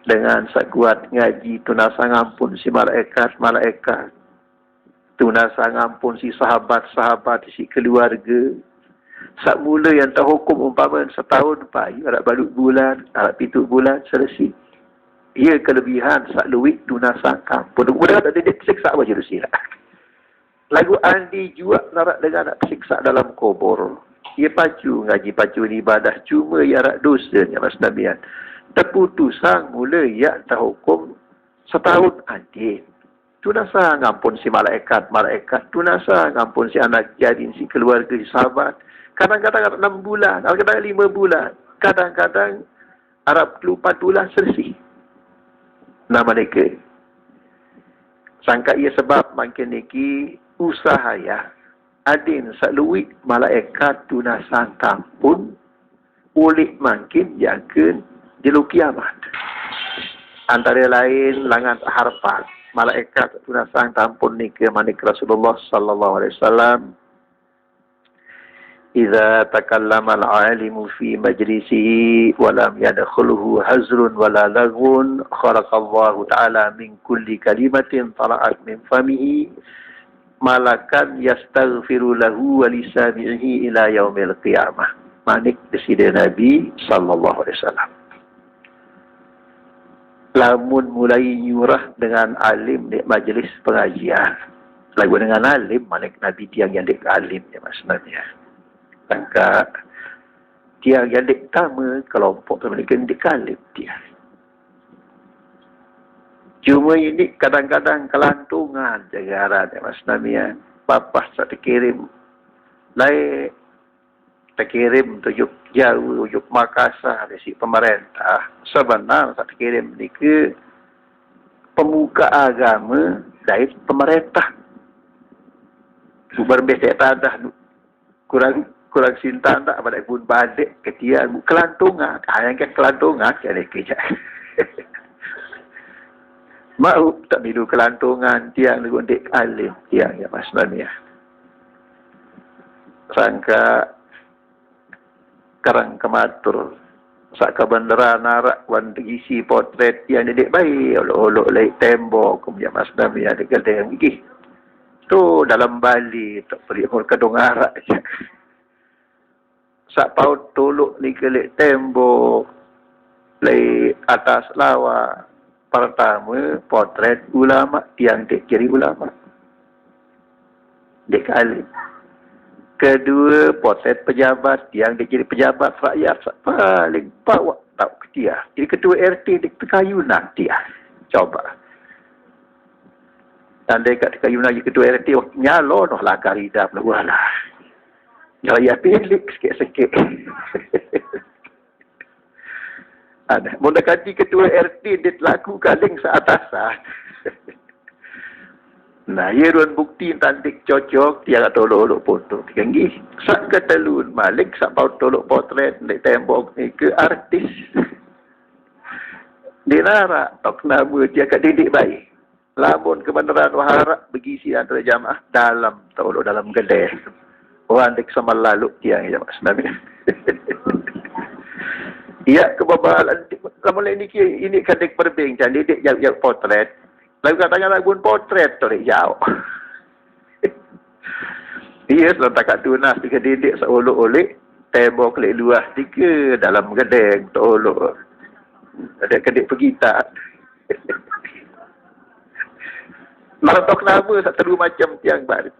Dengan sakuat ngaji tunasa ngampun si malaikat. Tunasa ngampun si sahabat-sahabat si keluarga. Sak mula yang terhukum umpama setahun payu arak balik bulan, arak pituk bulan selesai. Ia kelebihan sak luik tunasa kampun. Mudah tak ada tersiksa apa je rusila. Lagu Andi juga narak dengan nak tersiksa dalam kubur. Ia pacu ngaji pacu ibadah cuma ia rak dosa ya mas Nabian. Terputusang mula ia terhukum setahun adil. Tunasa ngampun si malaikat. Tunasa ngampun si anak jadin, si keluarga, si sahabat. Kadang-kadang 6 bulan, kadang-kadang 5 bulan. Kadang-kadang Arab 4 bulan selesai. Nama mereka. Sangka ia sebab makin niki usaha ya. Adin saluik malaikat tunasang kampun ulik makin yakin jelu kiamat. Antara lain langan harapan malaikat tunasang kampun niki manik Rasulullah sallallahu alaihi wasallam. Idza takallama al-alimu fi majlisihi wa lam yadkhuluhu hazrun wala laghun khalaqallahu ta'ala min kulli kalimatin tala'at min famihi malakan yastaghfiru lahu wa lisami'ihi ila yaumil qiyamah. Manik Presiden Nabi sallallahu alaihi wasallam. Lamun mulai nyurah dengan alim di majlis pengajian. Lagu dengan alim, manik Nabi tiang yang dek alim ya maksudnya. Tangka tiang yang dek tama kelompok tu mereka dek alim dia. Cuma ini kadang-kadang kelantungan jagaran ya maksudnya. Bapak tak terkirim lain terkirim tujuk jauh, tujuk Makassar dari si pemerintah. Sebenarnya tak terkirim ni ke pemuka agama dari pemerintah. Berbeza tadah kurang cinta tak pada pun balik ke dia kelantungan. Yang ke kelantungan jadi kerja. Mau tak bidu kelantungan tiang legundik alim tiang ya maksudnya. Sangka karang kematur sak kabandera narak wan isi potret yang dedek baik olok-olok lai tembok kemudian maksudnya ada gedeng gigi. Tu dalam Bali tak pergi ke dongarak je. Sak paut tolok ni kelek tembok lai atas lawa. Pertama, potret ulama tiang dek kiri ulama. Dek alim. Kedua, potret pejabat tiang dek kiri pejabat rakyat paling bawa tak ke dia. Jadi ketua RT dek Tekayunan dia. Coba. Dan dekat Tekayunan ketua RT nyalon lah karidap lah. Gaya pilih sikit-sikit. Ada. Mendekati ketua RT dia laku kaling seatasan. Nah, ia ruan bukti tantik cocok tiang tolok-olok foto. Tinggi. Sak ketelun malik sak paut tolok potret di tembok ni ke artis. Dia narak tok nama dia kat didik baik. Lamun kebenaran waharak bergisi antara jamaah dalam tolok dalam gedeh. Orang dek sama lalu tiang jamaah sebenarnya. Ya, kebabalan. Lama ini kadek perbincangan. Didik jauh potret. Lalu katanya lagu potret. Tolek jauh. Dia selalu tak tunas. Tiga didik seolok-olek. Tembok lek luas. Tiga dalam gedeng. Tolok. Ada kadek pergitak. Maratok nama. Tak terlalu macam tiang baru.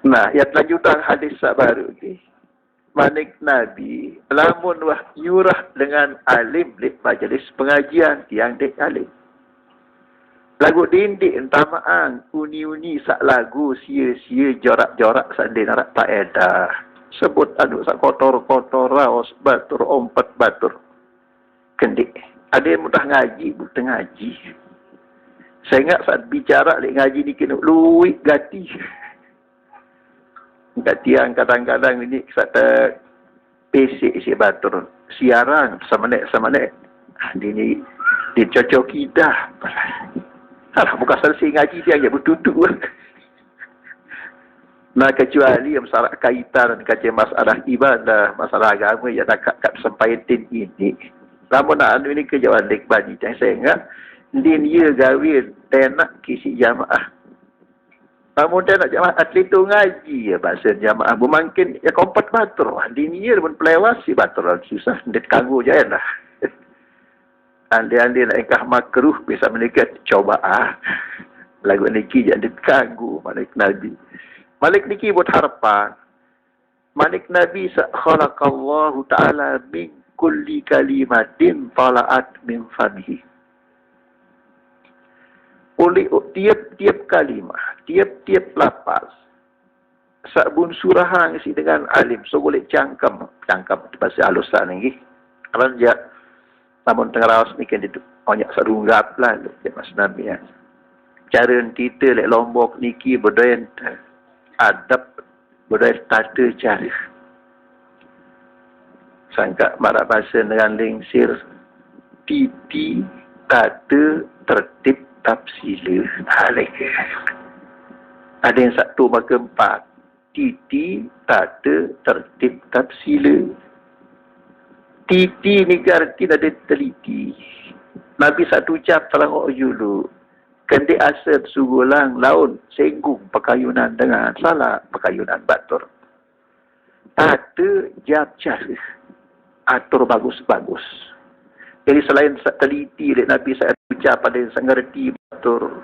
Nah, yang lanjutan hadis baru ni. Manik Nabi, lamun wah nyurah dengan alim di majlis pengajian tiang dek alim. Lagu dindik entamaan, uni-uni sak lagu sia-sia jorak-jorak sandin narak tak edah. Sebut anu sak kotor-kotor raos batur ompat batur. Kendik. Ada yang mudah ngaji, bukan ngaji. Saya ingat saat bicara lek ngaji ni kena luik gati. Kat tiang kadang-kadang ini kata pesik si batur siaran sama nek ini dicocok kita alah bukan selesai ngaji dia je bertutup. Nah kecuali yang masalah kaitan dengan masalah ibadah masalah agama yang nak kat sempatin ini namun nak anu ini kejauhan dek bani yang saya ingat din ia gawin tenak kisi jamaah. Namun dia nak jamaah atlet tu ngaji ya bahasa jamaah bermakin ya kompat batur. Dinia pun pelewas si batur susah dia kanggu je lah. Andi-andi nak engkah makruh bisa menikah coba lagu niki jadi kanggu Malik Nabi. Malik niki buat harapan. Malik Nabi khalaqallahu ta'ala min kulli kalimatin tala'at min famihi. Oleh tiap-tiap kalimah, tiap-tiap lapas, sabun surahang isi dengan alim, so boleh cangkam bahasa halusan lagi. Ranjak, namun tengah rawas ni kan dia banyak sarunggap lah, dia mas Nabi ya. Cara kita lek Lombok niki budaya adab, budaya tata cara. Sangka marah bahasa dengan lingsir, titi, tata, tertib, tafsila. Ada yang satu maka empat. Titi, tata, tertib, tafsila. Titi ni arti ada teliti. Nabi satu ucap terang dulu. Kendi asal sugulang laun senggung pakayunan dengan salah pakayunan batur. Tata jap cari atur bagus-bagus. Jadi selain teliti Nabi saya ucap pada yang ngerti batur,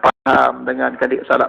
paham dengan kandik salah